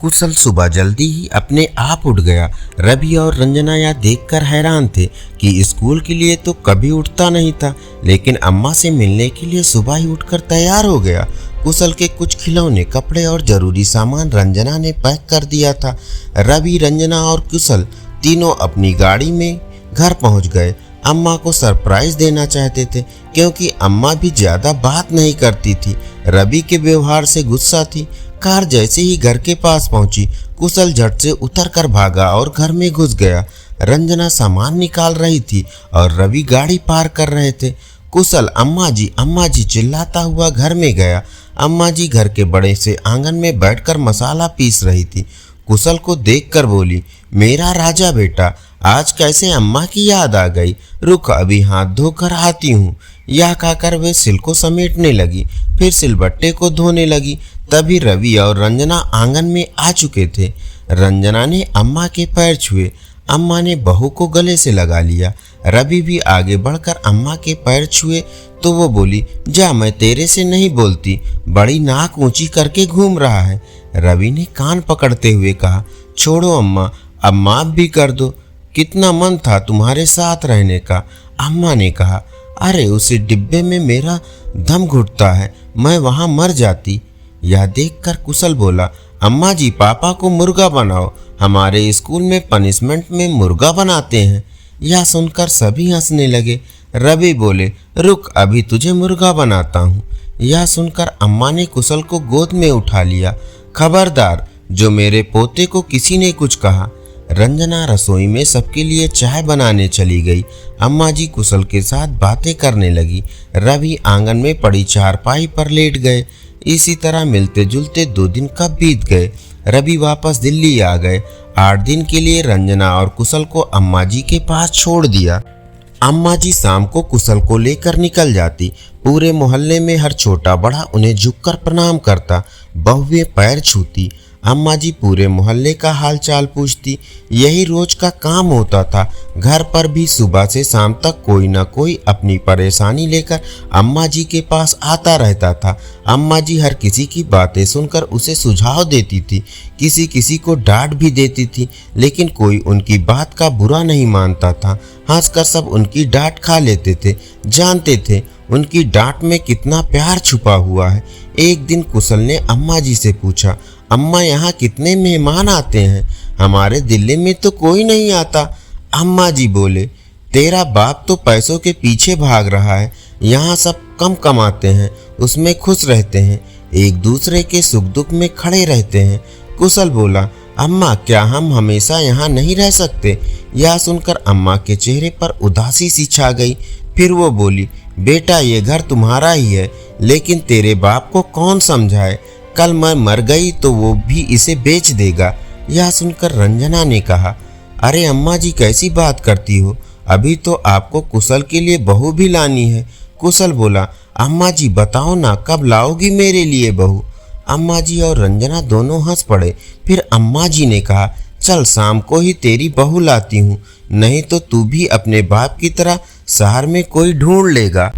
कुशल सुबह जल्दी ही अपने आप उठ गया। रवि और रंजना यह देखकर हैरान थे कि स्कूल के लिए तो कभी उठता नहीं था, लेकिन अम्मा से मिलने के लिए सुबह ही उठकर तैयार हो गया। कुशल के कुछ खिलौने, कपड़े और जरूरी सामान रंजना ने पैक कर दिया था। रवि, रंजना और कुशल तीनों अपनी गाड़ी में घर पहुंच गए। अम्मा को सरप्राइज देना चाहते थे क्योंकि अम्मा भी ज्यादा बात नहीं करती थी। रवि के व्यवहार से गुस्सा थी। कार जैसे ही घर के पास पहुंची, कुशल झट से उतरकर भागा और घर में घुस गया। रंजना सामान निकाल रही थी और रवि गाड़ी पार कर रहे थे। कुशल अम्मा जी चिल्लाता हुआ घर में गया। अम्मा जी घर के बड़े से आंगन में बैठकर मसाला पीस रही थी। कुशल को देखकर बोली, मेरा राजा बेटा, आज कैसे अम्मा की याद आ गई? रुक, अभी हाथ धोकर आती हूँ। यह कहकर वे सिल को समेटने लगी, फिर सिलबट्टे को धोने लगी। तभी रवि और रंजना आंगन में आ चुके थे। रंजना ने अम्मा के पैर छुए। अम्मा ने बहू को गले से लगा लिया। रवि भी आगे बढ़कर अम्मा के पैर छुए तो वो बोली, जा, मैं तेरे से नहीं बोलती, बड़ी नाक ऊंची करके घूम रहा है। रवि ने कान पकड़ते हुए कहा, छोड़ो अम्मा, अब माफ भी कर दो, कितना मन था तुम्हारे साथ रहने का। अम्मा ने कहा, अरे उस डिब्बे में मेरा दम घुटता है, मैं वहां मर जाती। यह देखकर कुशल बोला, अम्मा जी, पापा को मुर्गा बनाओ, हमारे स्कूल में पनिशमेंट में मुर्गा बनाते हैं। यह सुनकर सभी हंसने लगे। रवि बोले, रुक, अभी तुझे मुर्गा बनाता हूँ। यह सुनकर अम्मा ने कुशल को गोद में उठा लिया। खबरदार, जो मेरे पोते को किसी ने कुछ कहा। रंजना रसोई में सबके लिए चाय बनाने चली गई। अम्मा जी कुशल के साथ बातें करने लगी। रवि आंगन में पड़ी चारपाई पर लेट गए। इसी तरह मिलते जुलते 2 दिन कब बीत गए। रवि वापस दिल्ली आ गए। 8 दिन के लिए रंजना और कुशल को अम्मा जी के पास छोड़ दिया। अम्मा जी शाम को कुशल को लेकर निकल जाती। पूरे मोहल्ले में हर छोटा बड़ा उन्हें झुककर प्रणाम करता, बहुएं पैर छूती। अम्मा जी पूरे मोहल्ले का हाल चाल पूछती। यही रोज का काम होता था। घर पर भी सुबह से शाम तक कोई न कोई अपनी परेशानी लेकर अम्मा जी के पास आता रहता था। अम्मा जी हर किसी की बातें सुनकर उसे सुझाव देती थी, किसी किसी को डांट भी देती थी, लेकिन कोई उनकी बात का बुरा नहीं मानता था। हंसकर सब उनकी डांट खा लेते थे, जानते थे उनकी डांट में कितना प्यार छुपा हुआ है। एक दिन कुशल ने अम्मा जी से पूछा, अम्मा, यहाँ कितने मेहमान आते हैं? हमारे दिल्ली में तो कोई नहीं आता। अम्मा जी बोले, तेरा बाप तो पैसों के पीछे भाग रहा है, यहाँ सब कम कमाते हैं, उसमें खुश रहते हैं, एक दूसरे के सुख दुख में खड़े रहते हैं। कुशल बोला, अम्मा, क्या हम हमेशा यहाँ नहीं रह सकते? यह सुनकर अम्मा के चेहरे पर उदासी सी छा गई। फिर वो बोली, बेटा, ये घर तुम्हारा ही है, लेकिन तेरे बाप को कौन समझाए? कल मैं मर गई तो वो भी इसे बेच देगा। यह सुनकर रंजना ने कहा, अरे अम्मा जी, कैसी बात करती हो? अभी तो आपको कुशल के लिए बहू भी लानी है। कुशल बोला, अम्मा जी बताओ ना, कब लाओगी मेरे लिए बहू? अम्मा जी और रंजना दोनों हंस पड़े। फिर अम्मा जी ने कहा, चल शाम को ही तेरी बहू लाती हूँ, नहीं तो तू भी अपने बाप की तरह शहर में कोई ढूंढ लेगा।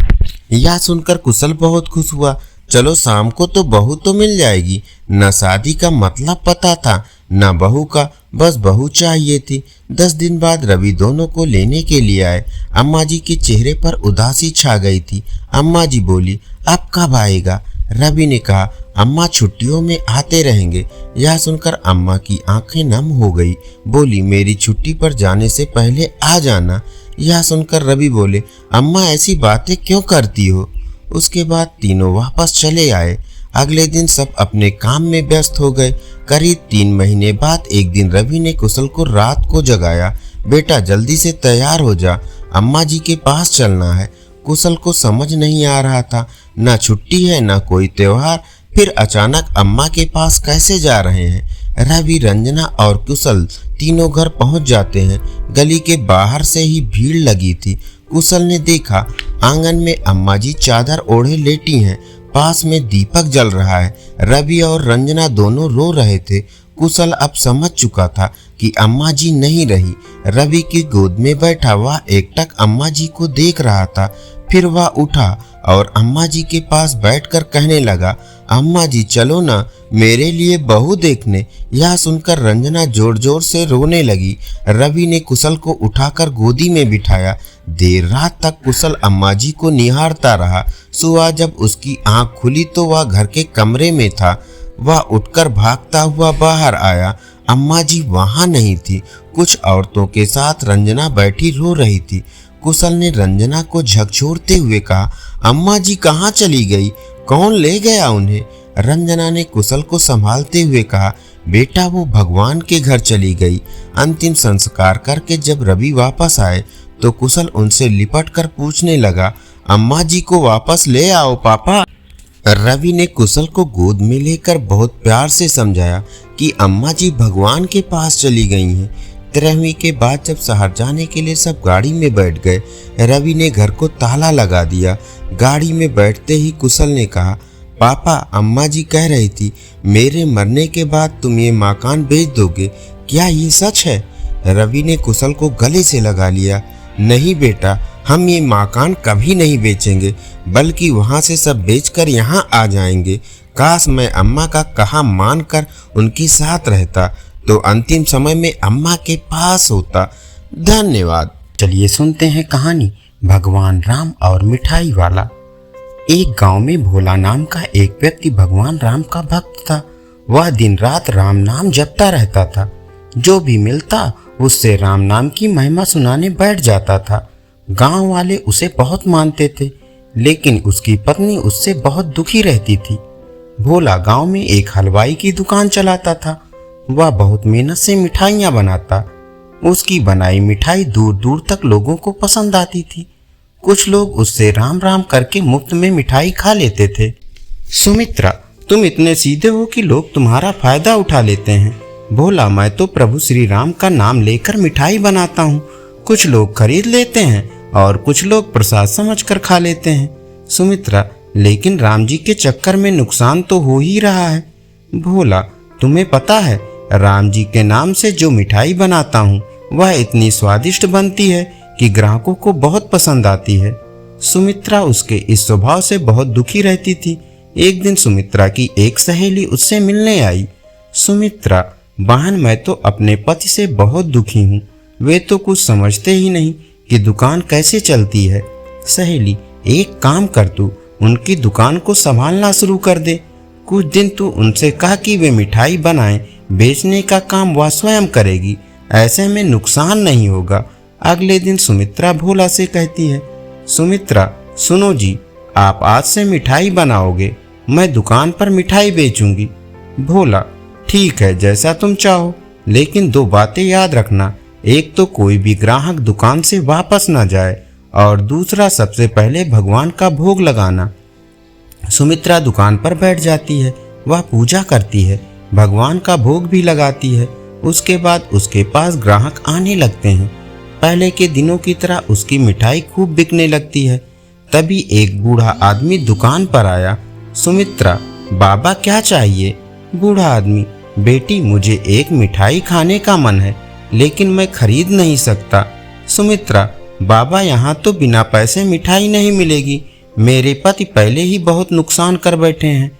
यह सुनकर कुशल बहुत खुश हुआ। चलो शाम को तो बहू तो मिल जाएगी। न शादी का मतलब पता था, न बहू का, बस बहू चाहिए थी। 10 दिन बाद रवि दोनों को लेने के लिए आए। अम्मा जी के चेहरे पर उदासी छा गई थी। अम्मा जी बोली, अब कब आएगा? रवि ने कहा, अम्मा छुट्टियों में आते रहेंगे। यह सुनकर अम्मा की आंखें नम हो गई। बोली, मेरी छुट्टी पर जाने से पहले आ जाना। यह सुनकर रवि बोले, अम्मा ऐसी बातें क्यों करती हो? उसके बाद तीनों वापस चले आए। अगले दिन सब अपने काम में व्यस्त हो गए। करीब 3 महीने बाद एक दिन रवि ने कुशल को रात को जगाया। बेटा, जल्दी से तैयार हो जा, अम्मा जी के पास चलना है। कुशल को समझ नहीं आ रहा था, ना छुट्टी है ना कोई त्योहार, फिर अचानक अम्मा के पास कैसे जा रहे हैं? रवि, रंजना और कुशल तीनों घर पहुंच जाते हैं। गली के बाहर से ही भीड़ लगी थी। कुशल ने देखा, आंगन में अम्मा जी चादर ओढ़े लेटी हैं, पास में दीपक जल रहा है। रवि और रंजना दोनों रो रहे थे। कुशल अब समझ चुका था कि अम्मा जी नहीं रही। रवि की गोद में बैठा वह एकटक अम्मा जी को देख रहा था। फिर वह उठा और अम्मा जी के पास बैठकर कहने लगा, अम्मा जी चलो ना मेरे लिए बहू देखने। यह सुनकर रंजना जोर जोर से रोने लगी। रवि ने कुशल को उठाकर गोदी में बिठाया। देर रात तक कुशल अम्मा जी को निहारता रहा। सुबह जब उसकी आंख खुली तो वह घर के कमरे में था। वह उठकर भागता हुआ बाहर आया। अम्मा जी वहां नहीं थी। कुछ औरतों के साथ रंजना बैठी रो रही थी। कुशल ने रंजना को झकझोरते हुए कहा, अम्मा जी कहाँ चली गई? कौन ले गया उन्हें? रंजना ने कुशल को संभालते हुए कहा, बेटा वो भगवान के घर चली गई। अंतिम संस्कार करके जब रवि वापस आए तो कुशल उनसे लिपट कर पूछने लगा, अम्मा जी को वापस ले आओ पापा। रवि ने कुशल को गोद में लेकर बहुत प्यार से समझाया कि अम्मा जी भगवान के पास चली गई हैं। 13वीं के बाद जब शहर जाने के लिए सब गाड़ी में बैठ गए, रवि ने घर को ताला लगा दिया। गाड़ी में बैठते ही कुशल ने कहा, पापा अम्मा जी कह रही थी मेरे मरने के बाद तुम ये मकान बेच दोगे, क्या ये सच है? रवि ने कुशल को गले से लगा लिया। नहीं बेटा, हम ये मकान कभी नहीं बेचेंगे, बल्कि वहाँ से सब बेचकर यहाँ आ जाएंगे। काश मैं अम्मा का कहा मानकर उनके साथ रहता तो अंतिम समय में अम्मा के पास होता। धन्यवाद। चलिए सुनते हैं कहानी भगवान राम और मिठाई वाला। एक गांव में भोला नाम का एक व्यक्ति भगवान राम का भक्त था। वह दिन रात राम नाम जपता रहता था। जो भी मिलता उससे राम नाम की महिमा सुनाने बैठ जाता था। गांव वाले उसे बहुत मानते थे, लेकिन उसकी पत्नी उससे बहुत दुखी रहती थी। भोला गांव में एक हलवाई की दुकान चलाता था। वह बहुत मेहनत से मिठाइयाँ बनाता। उसकी बनाई मिठाई दूर दूर तक लोगों को पसंद आती थी। कुछ लोग उससे राम राम करके मुफ्त में मिठाई खा लेते थे। सुमित्रा, तुम इतने सीधे हो कि लोग तुम्हारा फायदा उठा लेते हैं। भोला, मैं तो प्रभु श्री राम का नाम लेकर मिठाई बनाता हूँ। कुछ लोग खरीद लेते हैं और कुछ लोग प्रसाद समझकर खा लेते हैं। सुमित्रा, लेकिन राम जी के चक्कर में नुकसान तो हो ही रहा है। भोला, तुम्हें पता है राम जी के नाम से जो मिठाई बनाता हूँ वह इतनी स्वादिष्ट बनती है कि ग्राहकों को बहुत पसंद आती है। सुमित्रा उसके इस स्वभाव से बहुत दुखी रहती थी। एक दिन सुमित्रा की एक सहेली उससे मिलने आई। सुमित्रा, बहन, मैं तो अपने पति से बहुत दुखी हूँ। वे तो कुछ समझते ही नहीं कि दुकान कैसे चलती है। सहेली, एक काम कर, तू उनकी दुकान को संभालना शुरू कर दे। कुछ दिन तू उनसे कहा कि वे मिठाई बनाएं, बेचने का काम वह स्वयं करेगी। ऐसे में नुकसान नहीं होगा। अगले दिन सुमित्रा भोला से कहती है, सुमित्रा सुनो जी, आप आज से मिठाई बनाओगे, मैं दुकान पर मिठाई बेचूंगी। भोला, ठीक है, जैसा तुम चाहो, लेकिन 2 बातें याद रखना। एक तो कोई भी ग्राहक दुकान से वापस ना जाए, और दूसरा सबसे पहले भगवान का भोग लगाना। सुमित्रा दुकान पर बैठ जाती है। वह पूजा करती है, भगवान का भोग भी लगाती है। उसके बाद उसके पास ग्राहक आने लगते हैं। पहले के दिनों की तरह उसकी मिठाई खूब बिकने लगती है। तभी एक बूढ़ा आदमी दुकान पर आया। सुमित्रा, बाबा क्या चाहिए? बूढ़ा आदमी, बेटी मुझे एक मिठाई खाने का मन है, लेकिन मैं खरीद नहीं सकता। सुमित्रा, बाबा यहाँ तो बिना पैसे मिठाई नहीं मिलेगी। मेरे पति पहले ही बहुत नुकसान कर बैठे हैं,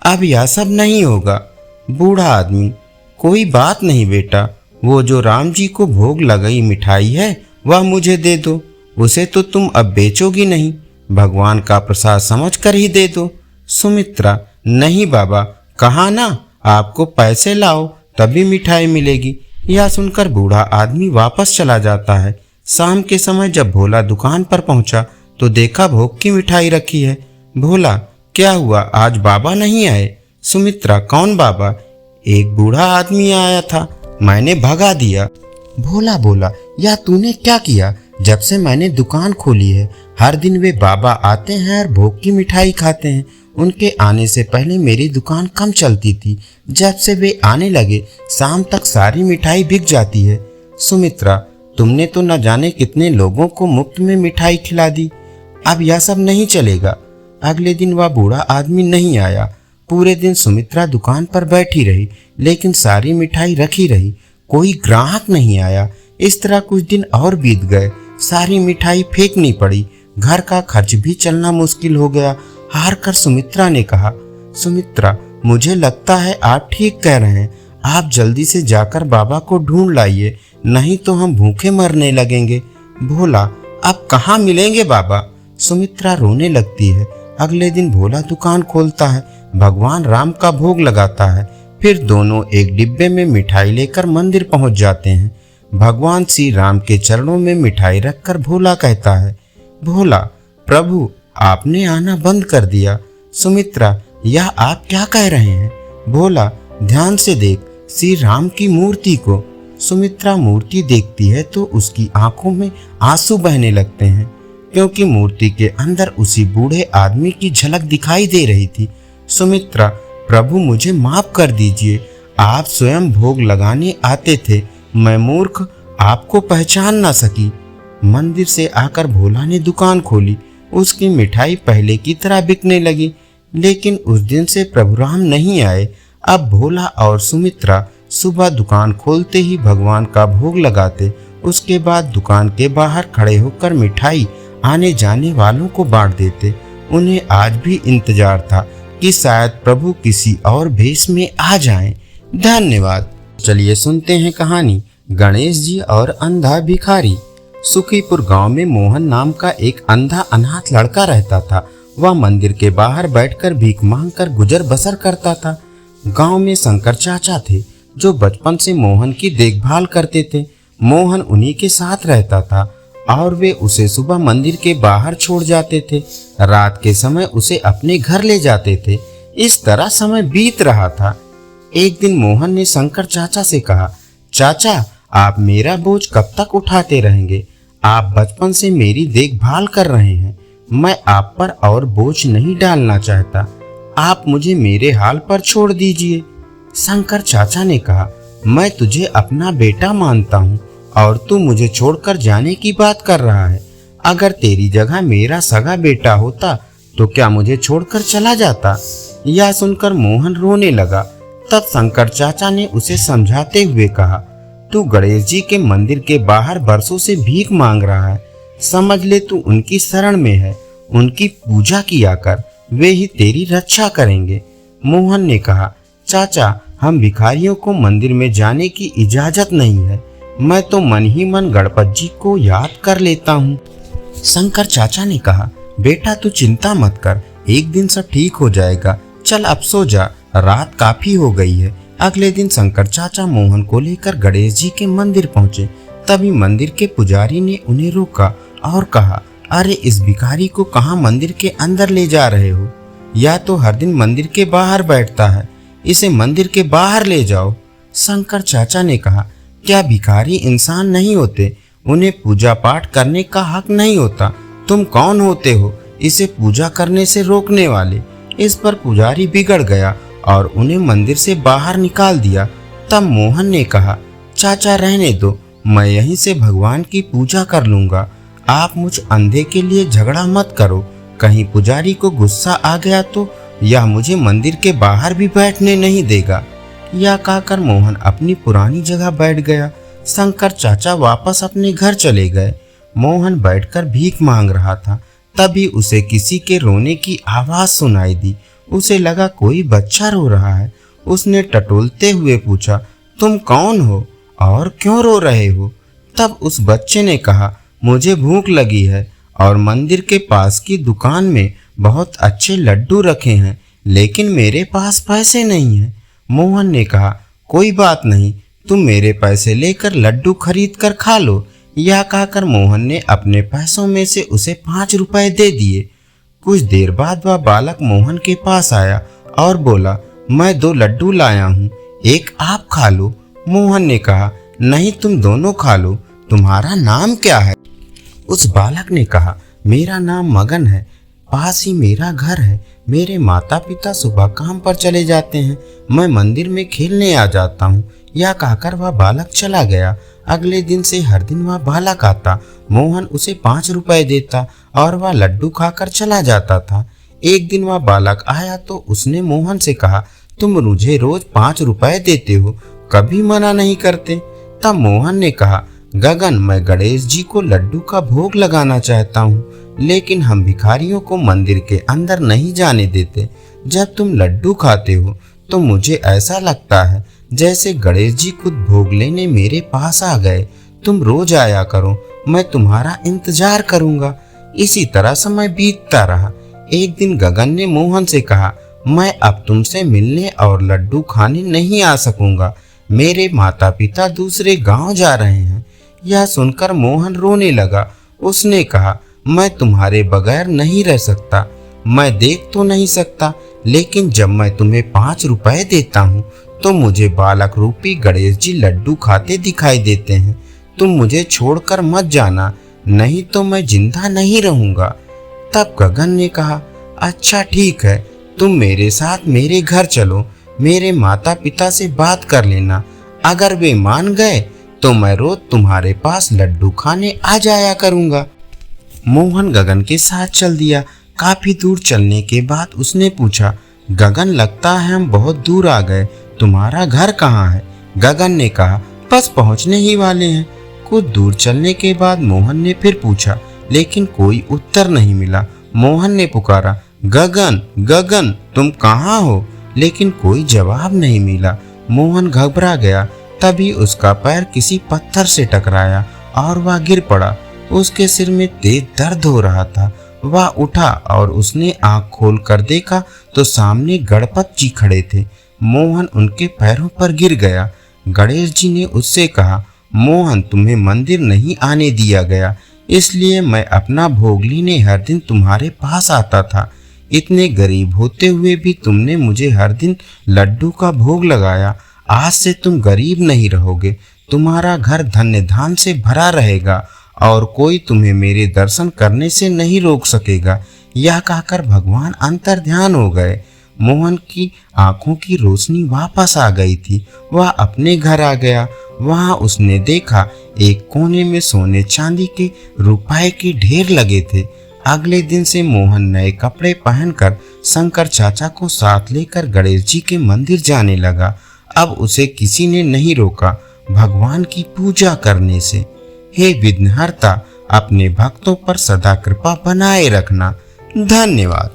अब यह सब नहीं होगा। बूढ़ा आदमी, कोई बात नहीं बेटा, वो जो राम जी को भोग लगाई मिठाई है वह मुझे दे दो। उसे तो तुम अब बेचोगी नहीं, भगवान का प्रसाद समझ कर ही दे दो। सुमित्रा, नहीं बाबा, कहा ना आपको पैसे लाओ तभी मिठाई मिलेगी। यह सुनकर बूढ़ा आदमी वापस चला जाता है। शाम के समय जब भोला दुकान पर पहुंचा तो देखा भोग की मिठाई रखी है। भोला, क्या हुआ, आज बाबा नहीं आए? सुमित्रा, कौन बाबा? एक बूढ़ा आदमी आया था, मैंने भगा दिया। भोला बोला, या तूने क्या किया? जब से मैंने दुकान खोली है हर दिन वे बाबा आते हैं और भोग की मिठाई खाते हैं। उनके आने से पहले मेरी दुकान कम चलती थी, जब से वे आने लगे शाम तक सारी मिठाई बिक जाती है। सुमित्रा, तुमने तो न जाने कितने लोगों को मुफ्त में मिठाई खिला दी, अब यह सब नहीं चलेगा। अगले दिन वह बूढ़ा आदमी नहीं आया। पूरे दिन सुमित्रा दुकान पर बैठी रही, लेकिन सारी मिठाई रखी रही, कोई ग्राहक नहीं आया। इस तरह कुछ दिन और बीत गए, सारी मिठाई फेंकनी पड़ी, घर का खर्च भी चलना मुश्किल हो गया। हार कर सुमित्रा ने कहा, सुमित्रा, मुझे लगता है आप ठीक कह रहे हैं, आप जल्दी से जाकर बाबा को ढूंढ लाइए, नहीं तो हम भूखे मरने लगेंगे। भोला, अब कहाँ मिलेंगे बाबा? सुमित्रा रोने लगती है। अगले दिन भोला दुकान खोलता है, भगवान राम का भोग लगाता है। फिर दोनों एक डिब्बे में मिठाई लेकर मंदिर पहुंच जाते हैं। भगवान श्री राम के चरणों में मिठाई रखकर भोला कहता है, भोला प्रभु, आपने आना बंद कर दिया। सुमित्रा, यह आप क्या कह रहे हैं? भोला, ध्यान से देख श्री राम की मूर्ति को। सुमित्रा मूर्ति देखती है तो उसकी आंखों में आंसू बहने लगते हैं। क्योंकि मूर्ति के अंदर उसी बूढ़े आदमी की झलक दिखाई दे रही थी। सुमित्रा, प्रभु मुझे माफ कर दीजिए, आप स्वयं भोग लगाने आते थे, मैं मूर्ख आपको पहचान ना सकी। मंदिर से आकर भोला ने दुकान खोली। उसकी मिठाई पहले की तरह बिकने लगी, लेकिन उस दिन से प्रभु राम नहीं आए। अब भोला और सुमित्रा सुबह दुकान खोलते ही भगवान का भोग लगाते, उसके बाद दुकान के बाहर खड़े होकर मिठाई आने जाने वालों को बांट देते। उन्हें आज भी इंतजार था कि शायद प्रभु किसी और भेष में आ जाएं। धन्यवाद। चलिए सुनते हैं कहानी गणेश जी और अंधा भिखारी। सुखीपुर गांव में मोहन नाम का एक अंधा अनाथ लड़का रहता था। वह मंदिर के बाहर बैठकर भीख मांगकर गुजर बसर करता था। गांव में शंकर चाचा थे जो बचपन से मोहन की देखभाल करते थे। मोहन उन्हीं के साथ रहता था और वे उसे सुबह मंदिर के बाहर छोड़ जाते थे। रात के समय उसे अपने घर ले जाते थे। इस तरह समय बीत रहा था। एक दिन मोहन ने शंकर चाचा से कहा, चाचा, आप मेरा बोझ कब तक उठाते रहेंगे? आप बचपन से मेरी देखभाल कर रहे हैं, मैं आप पर और बोझ नहीं डालना चाहता, आप मुझे मेरे हाल पर छोड़ दीजिए। शंकर चाचा ने कहा, मैं तुझे अपना बेटा मानता हूँ और तू मुझे छोड़कर जाने की बात कर रहा है। अगर तेरी जगह मेरा सगा बेटा होता तो क्या मुझे छोड़कर चला जाता? यह सुनकर मोहन रोने लगा। तब शंकर चाचा ने उसे समझाते हुए कहा, तू गणेश जी के मंदिर के बाहर बरसों से भीख मांग रहा है, समझ ले तू उनकी शरण में है, उनकी पूजा किया कर, वे ही तेरी रक्षा करेंगे। मोहन ने कहा, चाचा, हम भिखारियों को मंदिर में जाने की इजाजत नहीं है, मैं तो मन ही मन गणपत जी को याद कर लेता हूँ। शंकर चाचा ने कहा, बेटा तू चिंता मत कर, एक दिन सब ठीक हो जाएगा, चल अब सो जा, रात काफी हो गई है। अगले दिन शंकर चाचा मोहन को लेकर गणेश जी के मंदिर पहुंचे। तभी मंदिर के पुजारी ने उन्हें रोका और कहा, अरे इस भिखारी को कहाँ मंदिर के अंदर ले जा रहे हो? या तो हर दिन मंदिर के बाहर बैठता है, इसे मंदिर के बाहर ले जाओ। शंकर चाचा ने कहा, क्या भिखारी इंसान नहीं होते? उन्हें पूजा पाठ करने का हक नहीं होता? तुम कौन होते हो इसे पूजा करने से रोकने वाले? इस पर पुजारी बिगड़ गया और उन्हें मंदिर से बाहर निकाल दिया। तब मोहन ने कहा, चाचा रहने दो, मैं यहीं से भगवान की पूजा कर लूंगा, आप मुझ अंधे के लिए झगड़ा मत करो, कहीं पुजारी को गुस्सा आ गया तो यह मुझे मंदिर के बाहर भी बैठने नहीं देगा। यह कहकर मोहन अपनी पुरानी जगह बैठ गया। शंकर चाचा वापस अपने घर चले गए। मोहन बैठकर भीख मांग रहा था, तभी उसे किसी के रोने की आवाज सुनाई दी। उसे लगा कोई बच्चा रो रहा है। उसने टटोलते हुए पूछा, तुम कौन हो और क्यों रो रहे हो? तब उस बच्चे ने कहा, मुझे भूख लगी है और मंदिर के पास की दुकान में बहुत अच्छे लड्डू रखे हैं, लेकिन मेरे पास पैसे नहीं हैं। मोहन ने कहा, कोई बात नहीं, तुम मेरे पैसे लेकर लड्डू खरीद कर खा लो। यह कहकर मोहन ने अपने पैसों में से उसे 5 रुपए दे दिए। कुछ देर बाद वह बालक मोहन के पास आया और बोला, मैं 2 लड्डू लाया हूँ, एक आप खा लो। मोहन ने कहा, नहीं, तुम दोनों खा लो, तुम्हारा नाम क्या है? उस बालक ने कहा, मेरा नाम मगन है, पास ही मेरा घर है, मेरे माता पिता सुबह काम पर चले जाते हैं, मैं मंदिर में खेलने आ जाता हूँ। यह कहकर वह बालक चला गया। अगले दिन से हर दिन वह बालक आता, मोहन उसे 5 रुपए देता और वह लड्डू खाकर चला जाता था। एक दिन वह बालक आया तो उसने मोहन से कहा, तुम मुझे रोज 5 रुपए देते हो, कभी मना नहीं करते। तब मोहन ने कहा, गगन, मैं गणेश जी को लड्डू का भोग लगाना चाहता हूँ, लेकिन हम भिखारियों को मंदिर के अंदर नहीं जाने देते। जब तुम लड्डू खाते हो तो मुझे ऐसा लगता है जैसे गणेश जी खुद भोग लेने मेरे पास आ गए। तुम रोज आया करो, मैं तुम्हारा इंतजार करूंगा। इसी तरह समय बीतता रहा। एक दिन गगन ने मोहन से कहा, मैं अब तुमसे मिलने और लड्डू खाने नहीं आ सकूंगा, मेरे माता पिता दूसरे गांव जा रहे हैं। यह सुनकर मोहन रोने लगा। उसने कहा, मैं तुम्हारे बगैर नहीं रह सकता, मैं देख तो नहीं सकता, लेकिन जब मैं तुम्हें 5 रुपए देता हूँ तो मुझे बालक रूपी गणेश जी लड्डू खाते दिखाई देते हैं। तुम मुझे छोड़कर मत जाना, नहीं तो मैं जिंदा नहीं रहूंगा। तब गगन ने कहा, अच्छा ठीक है, तुम मेरे साथ मेरे घर चलो, मेरे माता पिता से बात कर लेना। अगर वे मान गए तो मैं रोज तुम्हारे पास लड्डू खाने आ जाया करूंगा। मोहन गगन के साथ चल दिया। काफी दूर चलने के बाद उसने पूछा, गगन लगता है हम बहुत दूर आ गए, तुम्हारा घर कहाँ है? गगन ने कहा, बस पहुंचने ही वाले हैं। कुछ दूर चलने के बाद मोहन ने फिर पूछा, लेकिन कोई उत्तर नहीं मिला। मोहन ने पुकारा, गगन गगन तुम कहाँ हो? लेकिन कोई जवाब नहीं मिला। मोहन घबरा गया। तभी उसका पैर किसी पत्थर से टकराया और वह गिर पड़ा। उसके सिर में तेज दर्द हो रहा था। वह उठा और उसने आंख खोल कर देखा तो सामने गणपत जी खड़े थे। मोहन उनके पैरों पर गिर गया। गणेश जी ने उससे कहा, मोहन तुम्हें मंदिर नहीं आने दिया गया, इसलिए मैं अपना भोग लेने हर दिन तुम्हारे पास आता था। इतने गरीब होते हुए भी तुमने मुझे हर दिन लड्डू का भोग लगाया। आज से तुम गरीब नहीं रहोगे, तुम्हारा घर धन्य धान से भरा रहेगा और कोई तुम्हें मेरे दर्शन करने से नहीं रोक सकेगा। यह कहकर भगवान अंतर ध्यान हो गए। मोहन की आंखों की रोशनी वापस आ गई थी। वह अपने घर आ गया। वहां उसने देखा एक कोने में सोने चांदी के रुपए के ढेर लगे थे। अगले दिन से मोहन नए कपड़े पहनकर शंकर चाचा को साथ लेकर गणेश जी के मंदिर जाने लगा। अब उसे किसी ने नहीं रोका भगवान की पूजा करने से। हे विघ्नहर्ता, अपने भक्तों पर सदा कृपा बनाए रखना। धन्यवाद।